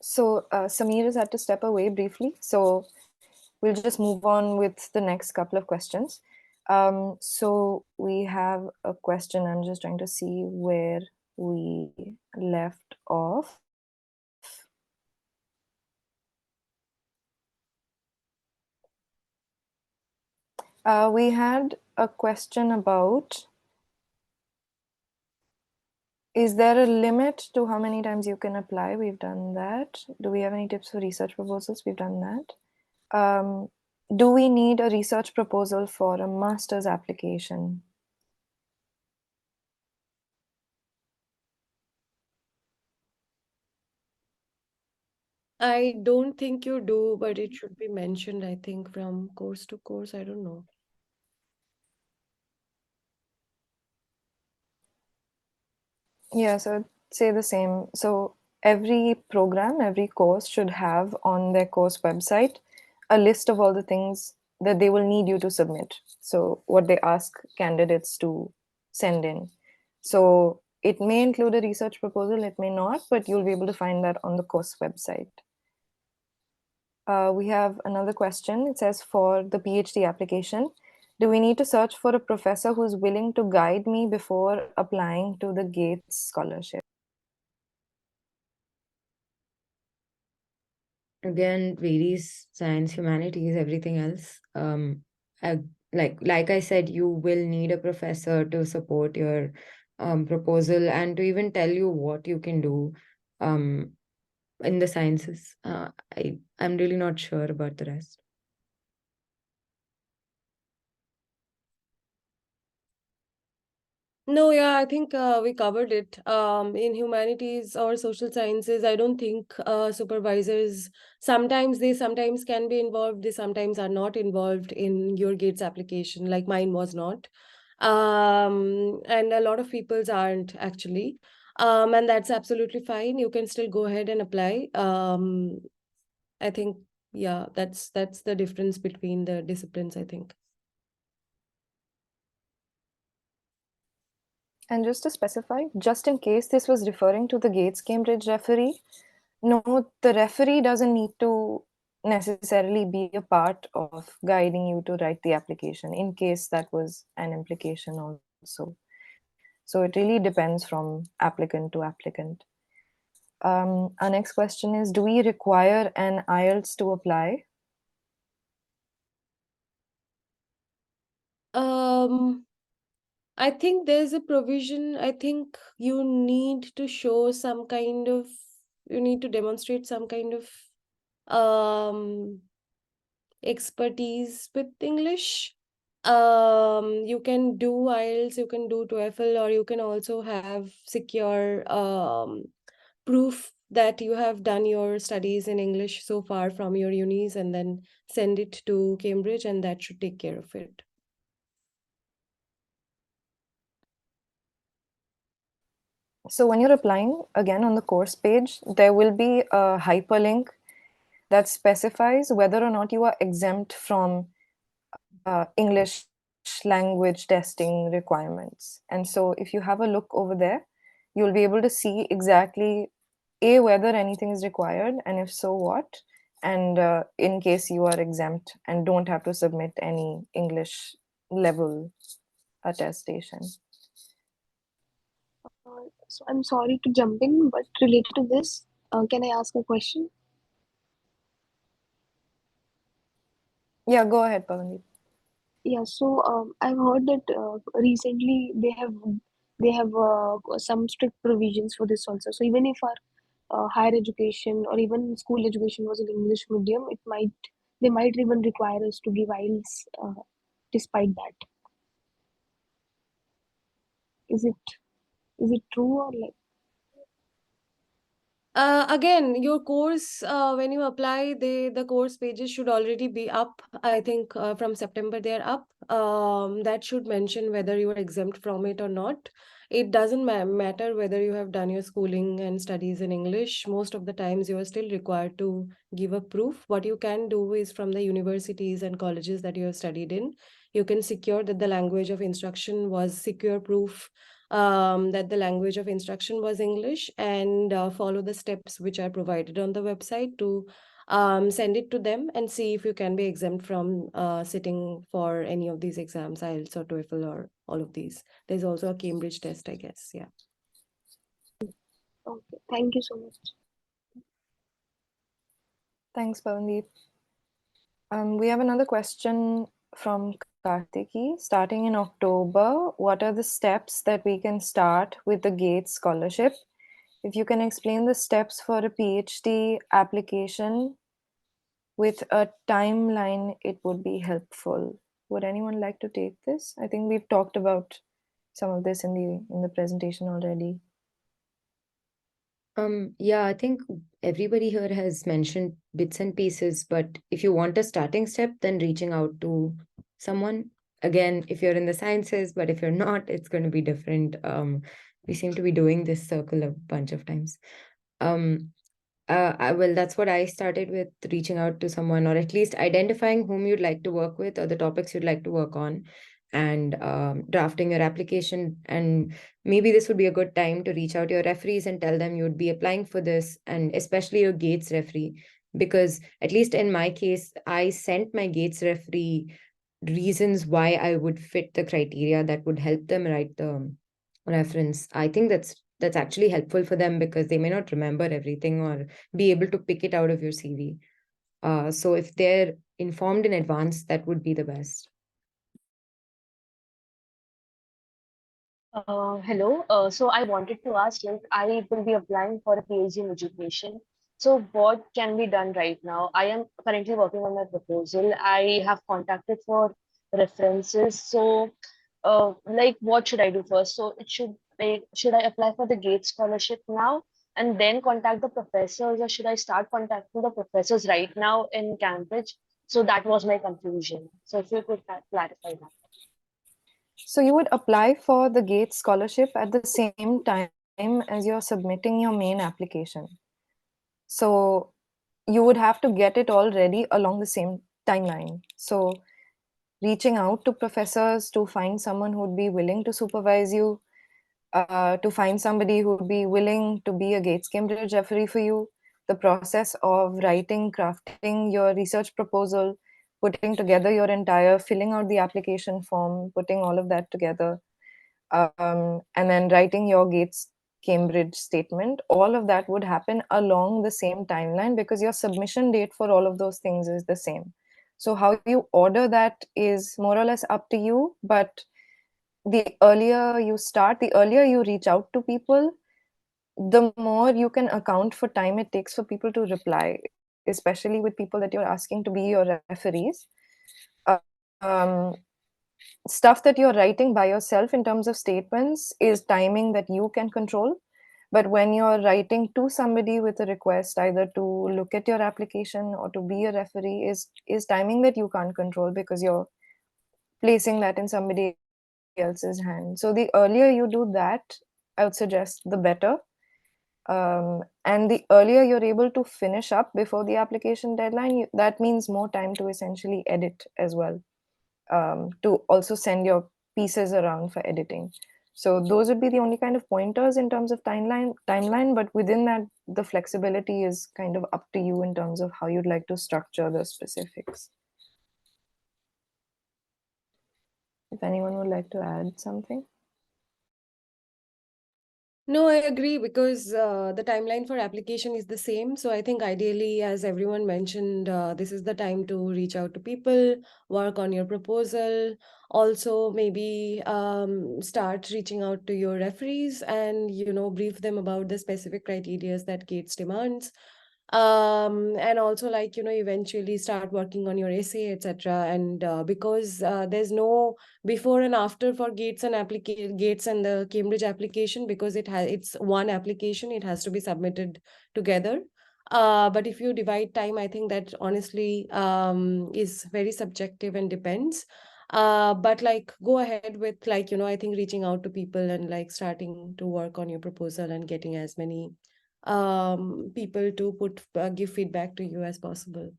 So Samir has had to step away briefly, so we'll just move on with the next couple of questions. So we have a question. I'm just trying to see where we left off. We had a question about, is there a limit to how many times you can apply? We've done that. Do we have any tips for research proposals? We've done that. Do we need a research proposal for a master's application? I don't think you do, but it should be mentioned, I think, from course to course. I don't know. Yeah, so I'd say the same. So every program, every course should have on their course website a list of all the things that they will need you to submit. So what they ask candidates to send in. So it may include a research proposal, it may not, but you'll be able to find that on the course website. We have another question. It says, for the PhD application, do we need to search for a professor who's willing to guide me before applying to the Gates scholarship? Again, varies: science, humanities, everything else. I, like I said, you will need a professor to support your proposal and to even tell you what you can do in the sciences. I'm really not sure about the rest. No, yeah, I think we covered it. In humanities or social sciences, I don't think supervisors, sometimes can be involved, they sometimes are not involved in your Gates application, like mine was not. And a lot of people's aren't actually. And that's absolutely fine. You can still go ahead and apply. I think, yeah, that's the difference between the disciplines, I think. And just to specify, just in case this was referring to the Gates Cambridge referee, no, the referee doesn't need to necessarily be a part of guiding you to write the application, in case that was an implication also. So it really depends from applicant to applicant. Our next question is, do we require an IELTS to apply? I think there's a provision. I think you need to show some kind of, you need to demonstrate some kind of expertise with English. You can do IELTS, you can do TOEFL, or you can also have secure proof that you have done your studies in English so far from your unis, and then send it to Cambridge, and that should take care of it. So when you're applying, again on the course page, there will be a hyperlink that specifies whether or not you are exempt from English language testing requirements. And so if you have a look over there, you'll be able to see exactly whether anything is required, and if so, what, and in case you are exempt and don't have to submit any English level attestation. So I'm sorry to jump in, but related to this, can I ask a question? Yeah, go ahead, Pavandeep. Yeah, so I've heard that recently they have some strict provisions for this also. So even if our higher education or even school education was in English medium, they might even require us to give IELTS despite that. Is it true, or like? Again, your course, when you apply, the course pages should already be up. I think from September they are up. That should mention whether you are exempt from it or not. It doesn't matter whether you have done your schooling and studies in English. Most of the times you are still required to give a proof. What you can do is, from the universities and colleges that you have studied in, you can secure that the language of instruction was secure proof, that the language of instruction was English, and follow the steps which are provided on the website to send it to them and see if you can be exempt from sitting for any of these exams, IELTS or TOEFL or all of these. There's also a Cambridge test, I guess. Yeah. Okay, thank you so much. Thanks, Pavandeep. We have another question from Kartiki, starting in October, what are the steps that we can start with the GATE scholarship? If you can explain the steps for a PhD application with a timeline, it would be helpful. Would anyone like to take this? I think we've talked about some of this in the presentation already. Yeah, I think everybody here has mentioned bits and pieces, but if you want a starting step, then reaching out to someone. Again, if you're in the sciences, but if you're not, it's going to be different. We seem to be doing this circle a bunch of times. Well, that's what I started with, reaching out to someone, or at least identifying whom you'd like to work with or the topics you'd like to work on, and drafting your application. And maybe this would be a good time to reach out to your referees and tell them you'd be applying for this, and especially your Gates referee, because at least in my case, I sent my Gates referee reasons why I would fit the criteria that would help them write the reference. I think that's actually helpful for them because they may not remember everything or be able to pick it out of your CV. So if they're informed in advance, that would be the best. Hello. So I wanted to ask, like, I will be applying for a PhD in education. So what can be done right now? I am currently working on my proposal. I have contacted for references. So, like, what should I do first? So it should like, should I apply for the Gates scholarship now and then contact the professors, or should I start contacting the professors right now in Cambridge? So that was my confusion. So if you could clarify that. So you would apply for the GATE scholarship at the same time as you're submitting your main application. So you would have to get it all ready along the same timeline. So reaching out to professors to find someone who would be willing to supervise you, to find somebody who would be willing to be a Gates Cambridge referee for you, the process of writing, crafting your research proposal, putting together your entire, filling out the application form, putting all of that together, and then writing your Gates Cambridge statement. All of that would happen along the same timeline because your submission date for all of those things is the same. So how you order that is more or less up to you, but the earlier you start, the earlier you reach out to people, the more you can account for time it takes for people to reply, especially with people that you're asking to be your referees. Um, Stuff that you're writing by yourself in terms of statements is timing that you can control. But when you're writing to somebody with a request, either to look at your application or to be a referee, is timing that you can't control because you're placing that in somebody else's hand. So the earlier you do that, I would suggest the better. And the earlier you're able to finish up before the application deadline, that means more time to essentially edit as well, to also send your pieces around for editing. So those would be the only kind of pointers in terms of timeline, but within that, the flexibility is kind of up to you in terms of how you'd like to structure the specifics. If anyone would like to add something. No, I agree because the timeline for application is the same. So I think ideally, as everyone mentioned, this is the time to reach out to people, work on your proposal. Also, maybe start reaching out to your referees and, brief them about the specific criteria that Gates demands. And also, like, eventually start working on your essay, etc. And because there's no before and after for Gates and the Cambridge application, because it's one application, it has to be submitted together. But if you divide time, I think that honestly is very subjective and depends. But like go ahead with like, I think reaching out to people and like starting to work on your proposal and getting as many people to give feedback to you as possible.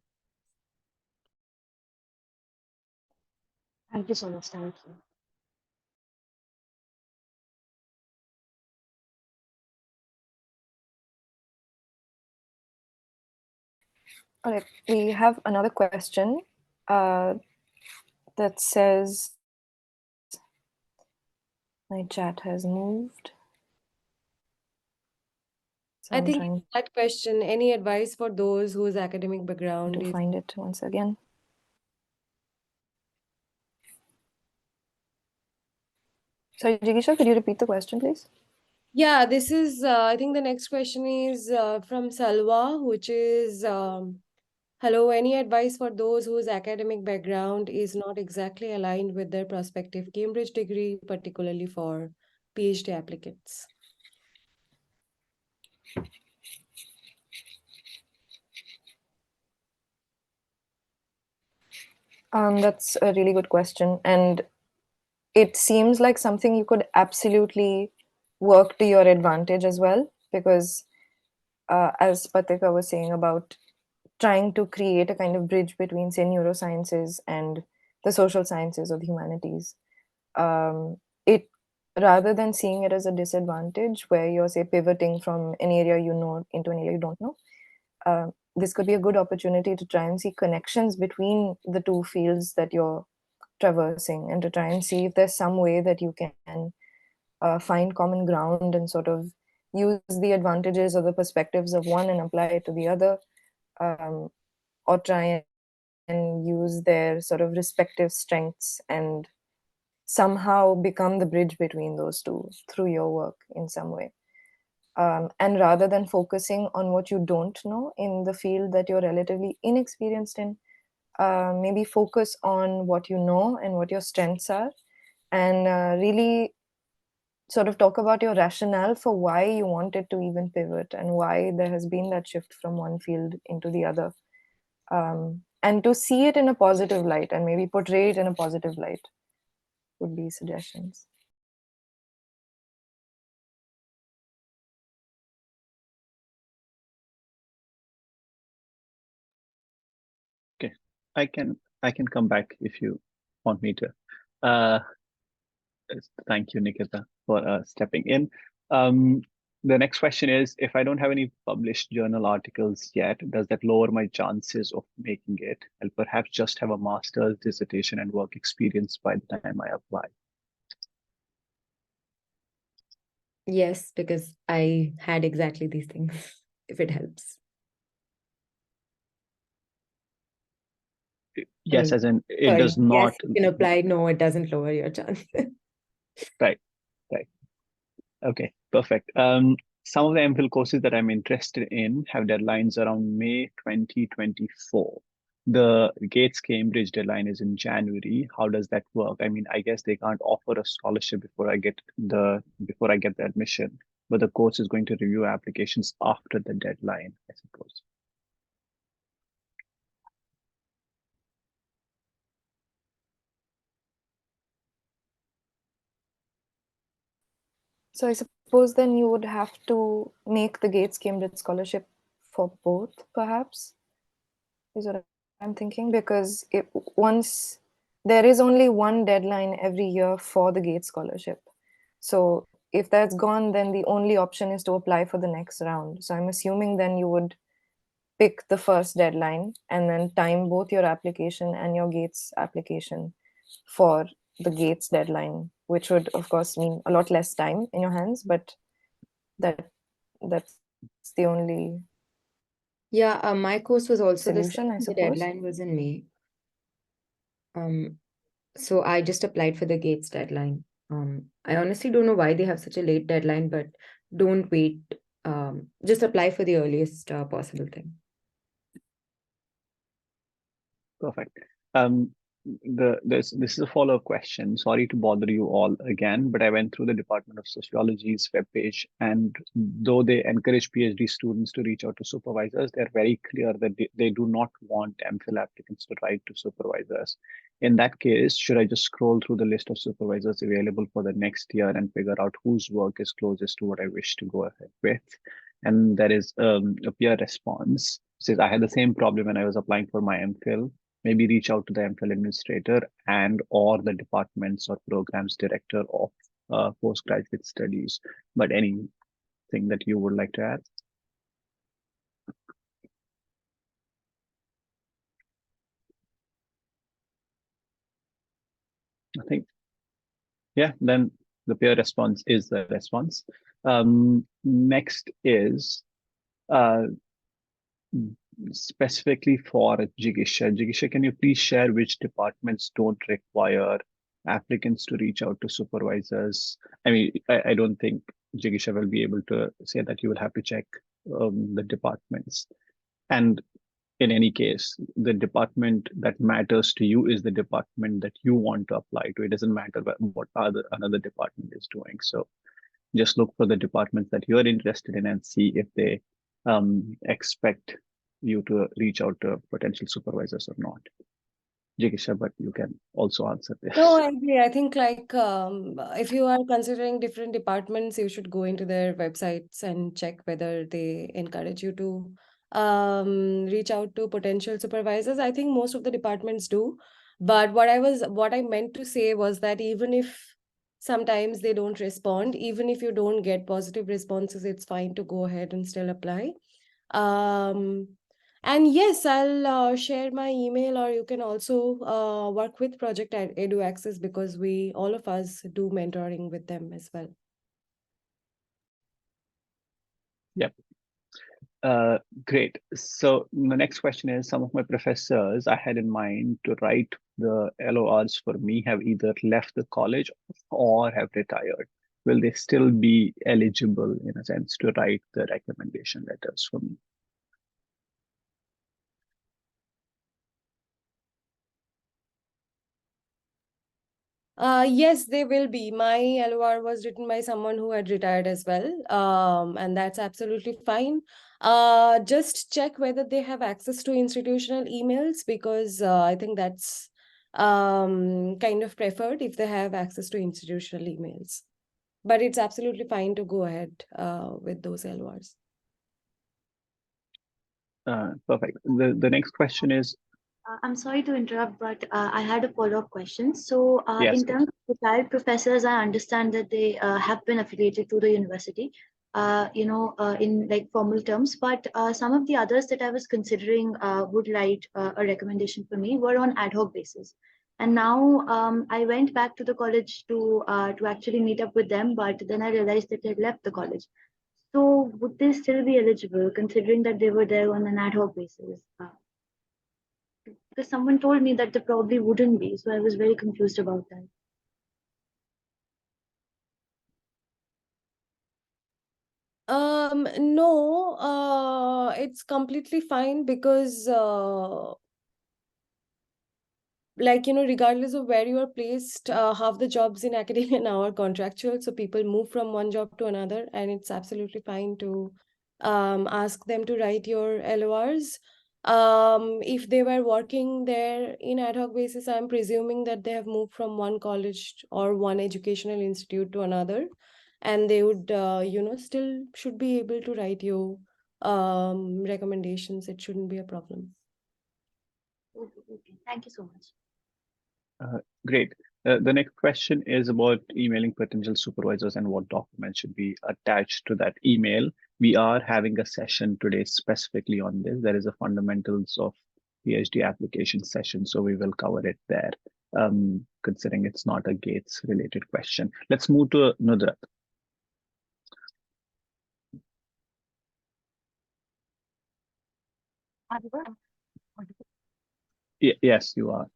Thank you so much. Thank you. All right, we have another question that says, my chat has moved. So I I'm think trying that question, any advice for those whose academic background to is find it once again. Sorry, Jigisha, could you repeat the question, please? Yeah, this is, I think the next question is from Salwa, which is, hello, any advice for those whose academic background is not exactly aligned with their prospective Cambridge degree, particularly for PhD applicants? That's a really good question. And it seems like something you could absolutely work to your advantage as well, because as Spatika was saying about trying to create a kind of bridge between, say, neurosciences and the social sciences or the humanities, it rather than seeing it as a disadvantage where you're, say, pivoting from an area you know into an area you don't know, this could be a good opportunity to try and see connections between the two fields that you're traversing, and to try and see if there's some way that you can find common ground and sort of use the advantages or the perspectives of one and apply it to the other, or try and use their sort of respective strengths and somehow become the bridge between those two through your work in some way. And rather than focusing on what you don't know in the field that you're relatively inexperienced in, maybe focus on what you know and what your strengths are, and really sort of talk about your rationale for why you wanted to even pivot and why there has been that shift from one field into the other. And to see it in a positive light and maybe portray it in a positive light would be suggestions. Okay, I can come back if you want me to. Uh, Thank you, Nikita, for stepping in. The next question is, if I don't have any published journal articles yet, does that lower my chances of making it? I'll perhaps just have a master's, dissertation, and work experience by the time I apply. Yes, because I had exactly these things, if it helps. Yes, mean, as in it Sorry, does not. yes, you can apply. No, it doesn't lower your chances. Right, right. Okay, perfect. Some of the MPhil courses that I'm interested in have deadlines around May 2024. The Gates Cambridge deadline is in January. How does that work? I mean, I guess they can't offer a scholarship before I get the admission, but the course is going to review applications after the deadline, I suppose. So I suppose then you would have to make the Gates Cambridge scholarship for both, perhaps, is what I'm thinking, because once there is only one deadline every year for the Gates scholarship. So if that's gone, then the only option is to apply for the next round. So I'm assuming then you would pick the first deadline and then time both your application and your Gates application for the Gates deadline, which would of course mean a lot less time in your hands, but that's the only Yeah, my course was also the solution, same. I The suppose. deadline was in May. So I just applied for the Gates deadline. I honestly don't know why they have such a late deadline, but don't wait. Just apply for the earliest possible thing. Perfect. This is a follow-up question. Sorry to bother you all again, but I went through the Department of Sociology's webpage, and though they encourage PhD students to reach out to supervisors, they're very clear that they do not want MPhil applicants to write to supervisors. In that case, should I just scroll through the list of supervisors available for the next year and figure out whose work is closest to what I wish to go ahead with? And there is a peer response. Says I had the same problem when I was applying for my MPhil. Maybe reach out to the MPhil administrator and or the departments or programs director of postgraduate studies. But anything that you would like to add? I think, yeah, then the peer response is the response. Next is specifically for Jigisha. Jigisha, can you please share which departments don't require applicants to reach out to supervisors. I mean, I don't think Jigisha will be able to say that you will have to check the departments. And in any case, the department that matters to you is the department that you want to apply to. It doesn't matter what another department is doing. So just look for the departments that you're interested in and see if they expect you to reach out to potential supervisors or not. Jigisha, but you can also answer this. No, I agree. I think like if you are considering different departments, you should go into their websites and check whether they encourage you to reach out to potential supervisors. I think most of the departments do. But what I meant to say was that even if sometimes they don't respond, even if you don't get positive responses, it's fine to go ahead and still apply. And yes, I'll share my email, or you can also work with Project EduAccess, because all of us do mentoring with them as well. Yep. Great. So the next question is, some of my professors I had in mind to write the LORs for me have either left the college or have retired. Will they still be eligible, in a sense, to write the recommendation letters for me? Yes, they will be. My LOR was written by someone who had retired as well. And that's absolutely fine. Just check whether they have access to institutional emails, because I think that's kind of preferred if they have access to institutional emails. But it's absolutely fine to go ahead with those LORs. Perfect. The next question is, I'm sorry to interrupt, but I had a follow-up question. So, yes, in terms of retired professors, I understand that they have been affiliated to the university, in like formal terms. But some of the others that I was considering would write a recommendation for me were on ad hoc basis. And now I went back to the college to actually meet up with them, but then I realized that they had left the college. So, would they still be eligible, considering that they were there on an ad hoc basis? Because someone told me that they probably wouldn't be, so I was very confused about that. No, it's completely fine, because regardless of where you are placed, half the jobs in academia now are contractual, so people move from one job to another, and it's absolutely fine to ask them to write your LORs. If they were working there in ad hoc basis, I'm presuming that they have moved from one college or one educational institute to another, and they would, still should be able to write you recommendations. It shouldn't be a problem. Okay. Thank you so much. Great. The next question is about emailing potential supervisors and what documents should be attached to that email. We are having a session today specifically on this. There is a fundamentals of PhD application session, so we will cover it there, considering it's not a Gates related question. Let's move to Nudrat. Yes, you are.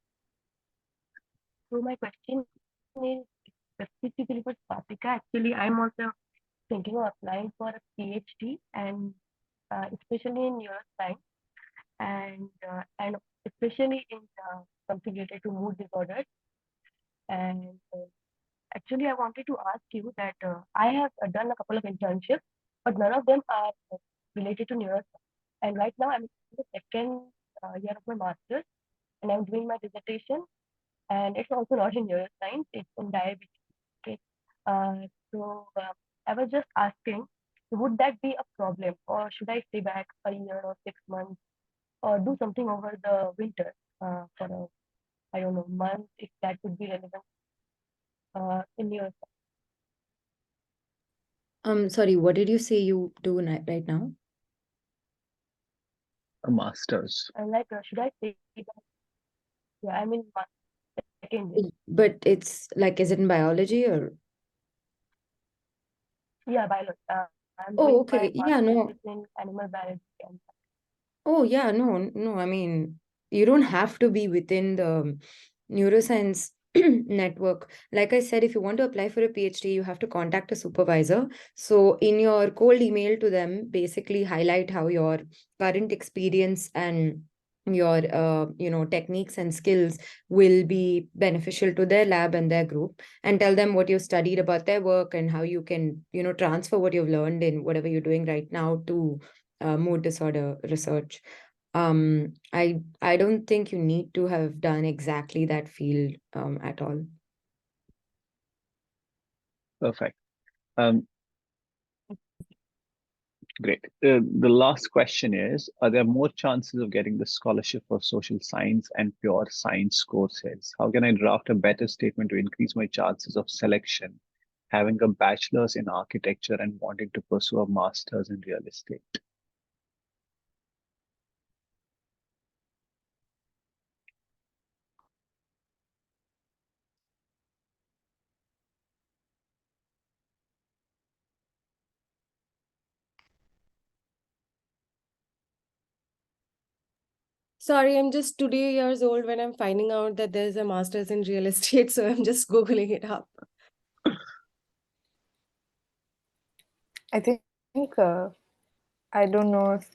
So my question is specifically for Spatika. Actually, I'm also thinking of applying for a PhD, and especially in neuroscience, and especially in something related to mood disorders. And actually, I wanted to ask you that I have done a couple of internships, but none of them are related to neuroscience. And right now, I'm in the second year of my master's, and I'm doing my dissertation. And it's also not in neuroscience, it's in diabetes. Okay. I was just asking, would that be a problem, or should I stay back a year or 6 months, or do something over the winter for a, I don't know, month, if that would be relevant in your. Sorry, what did you say you do right now? A master's. Like, should I stay back? Yeah, I'm in my second year. But it's like, is it in biology or? Yeah, biology. I'm Oh, doing okay. my Yeah, no. master's in animal biology. Oh, yeah, no. I mean, you don't have to be within the neuroscience network. Like I said, if you want to apply for a PhD, you have to contact a supervisor. So in your cold email to them, basically highlight how your current experience and your techniques and skills will be beneficial to their lab and their group, and tell them what you studied about their work and how you can transfer what you've learned in whatever you're doing right now to mood disorder research. I don't think you need to have done exactly that field at all. Perfect. Great. The last question is, are there more chances of getting the scholarship for social science and pure science courses? How can I draft a better statement to increase my chances of selection, having a bachelor's in architecture and wanting to pursue a master's in real estate? Sorry, I'm just 2 years old when I'm finding out that there's a master's in real estate, so I'm just Googling it up. I think I don't know if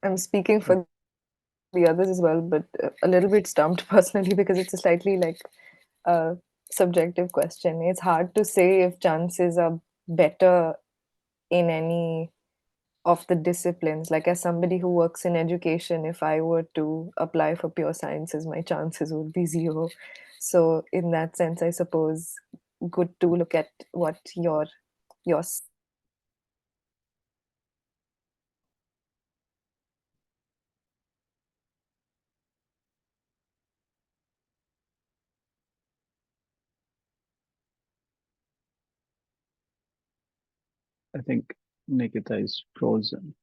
I'm speaking for the others as well, but a little bit stumped personally because it's a slightly subjective question. It's hard to say if chances are better in any of the disciplines. Like, as somebody who works in education, if I were to apply for pure sciences, my chances would be 0. So in that sense, I suppose good to look at what your I think Nikita is frozen.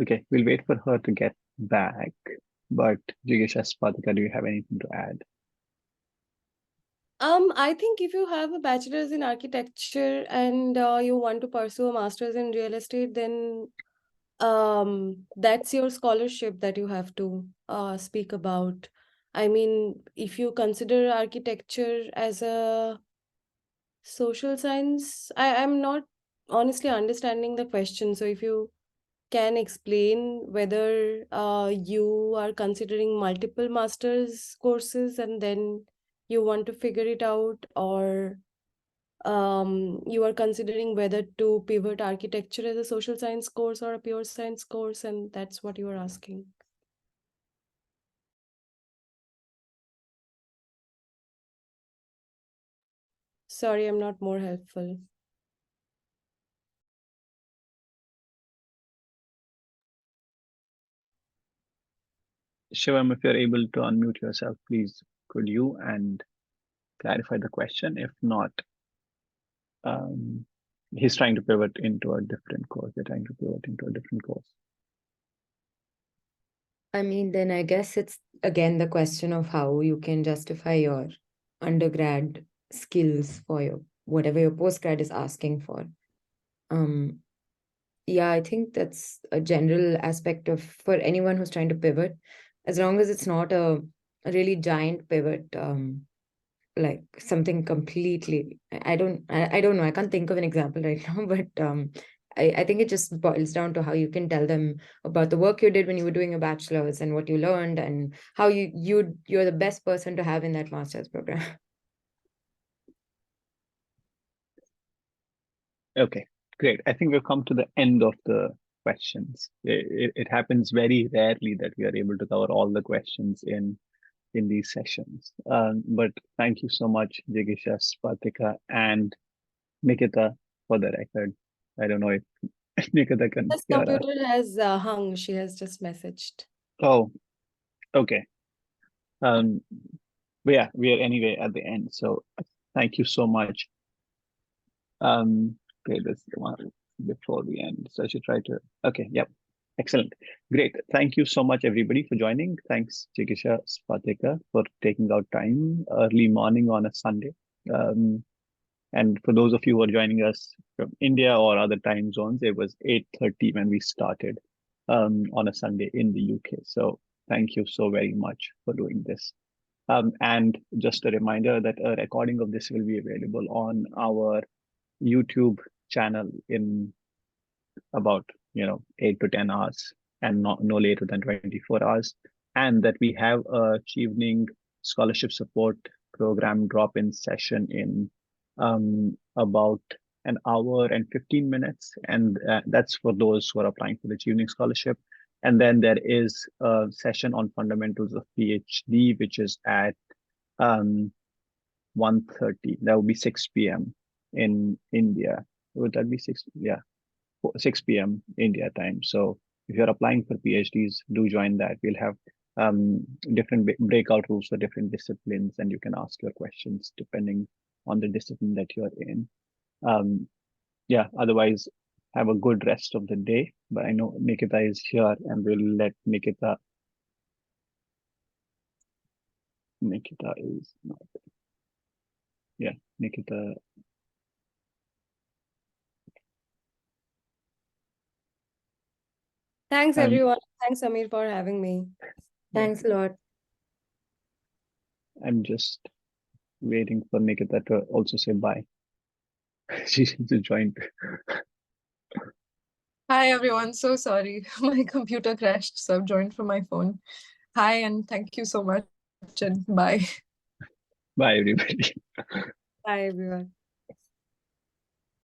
Okay, we'll wait for her to get back. But Jigisha, Spatika, do you have anything to add? I think if you have a bachelor's in architecture and you want to pursue a master's in real estate, then that's your scholarship that you have to speak about. I mean, if you consider architecture as a social science, I'm not honestly understanding the question. So if you can explain whether you are considering multiple master's courses and then you want to figure it out, or you are considering whether to pivot architecture as a social science course or a pure science course, and that's what you are asking. Sorry, I'm not more helpful. Shivam, if you're able to unmute yourself, please, could you and clarify the question? If not, he's trying to pivot into a different course. They're trying to pivot into a different course. I mean, then I guess it's again the question of how you can justify your undergrad skills for your whatever your postgrad is asking for. Yeah, I think that's a general aspect of for anyone who's trying to pivot, as long as it's not a really giant pivot, like something completely. I don't know. I can't think of an example right now, but I think it just boils down to how you can tell them about the work you did when you were doing your bachelor's and what you learned and how you're the best person to have in that master's program. Okay, great. I think we've come to the end of the questions. It happens very rarely that we are able to cover all the questions in these sessions. But thank you so much, Jigisha, Spatika, and Nikita, for the record. I don't know if Nikita can This hear us. computer has hung. She has just messaged. Oh, okay. But yeah, we are anyway at the end. So thank you so much. Okay, that's the one before the end. So I should try to, okay, yep. Excellent. Great. Thank you so much, everybody, for joining. Thanks, Jigisha, Spatika, for taking out time early morning on a Sunday. And for those of you who are joining us from India or other time zones, it was 8:30 when we started. on a Sunday in the UK. So thank you so very much for doing this. And just a reminder that a recording of this will be available on our YouTube channel in about 8 to 10 hours, and no later than 24 hours. And that we have a evening scholarship support program drop-in session in about an hour and 15 minutes. And that's for those who are applying for the evening scholarship. And then there is a session on fundamentals of PhD, which is at 1:30. That will be 6 p.m. in India. Would that be 6? Yeah, 6 p.m. India time. So if you're applying for PhDs, do join that. We'll have different breakout rooms for different disciplines, and you can ask your questions depending on the discipline that you're in. Yeah, otherwise, have a good rest of the day. But I know Nikita is here, and we'll let Nikita. Nikita is not. Yeah, Nikita. Thanks, everyone. Thanks, Amir, for having me. Thanks a lot. I'm just waiting for Nikita to also say bye. She just joined. Hi, everyone. So sorry. My computer crashed, so I've joined from my phone. Hi, and thank you so much, and bye. Bye, everybody. Bye, everyone.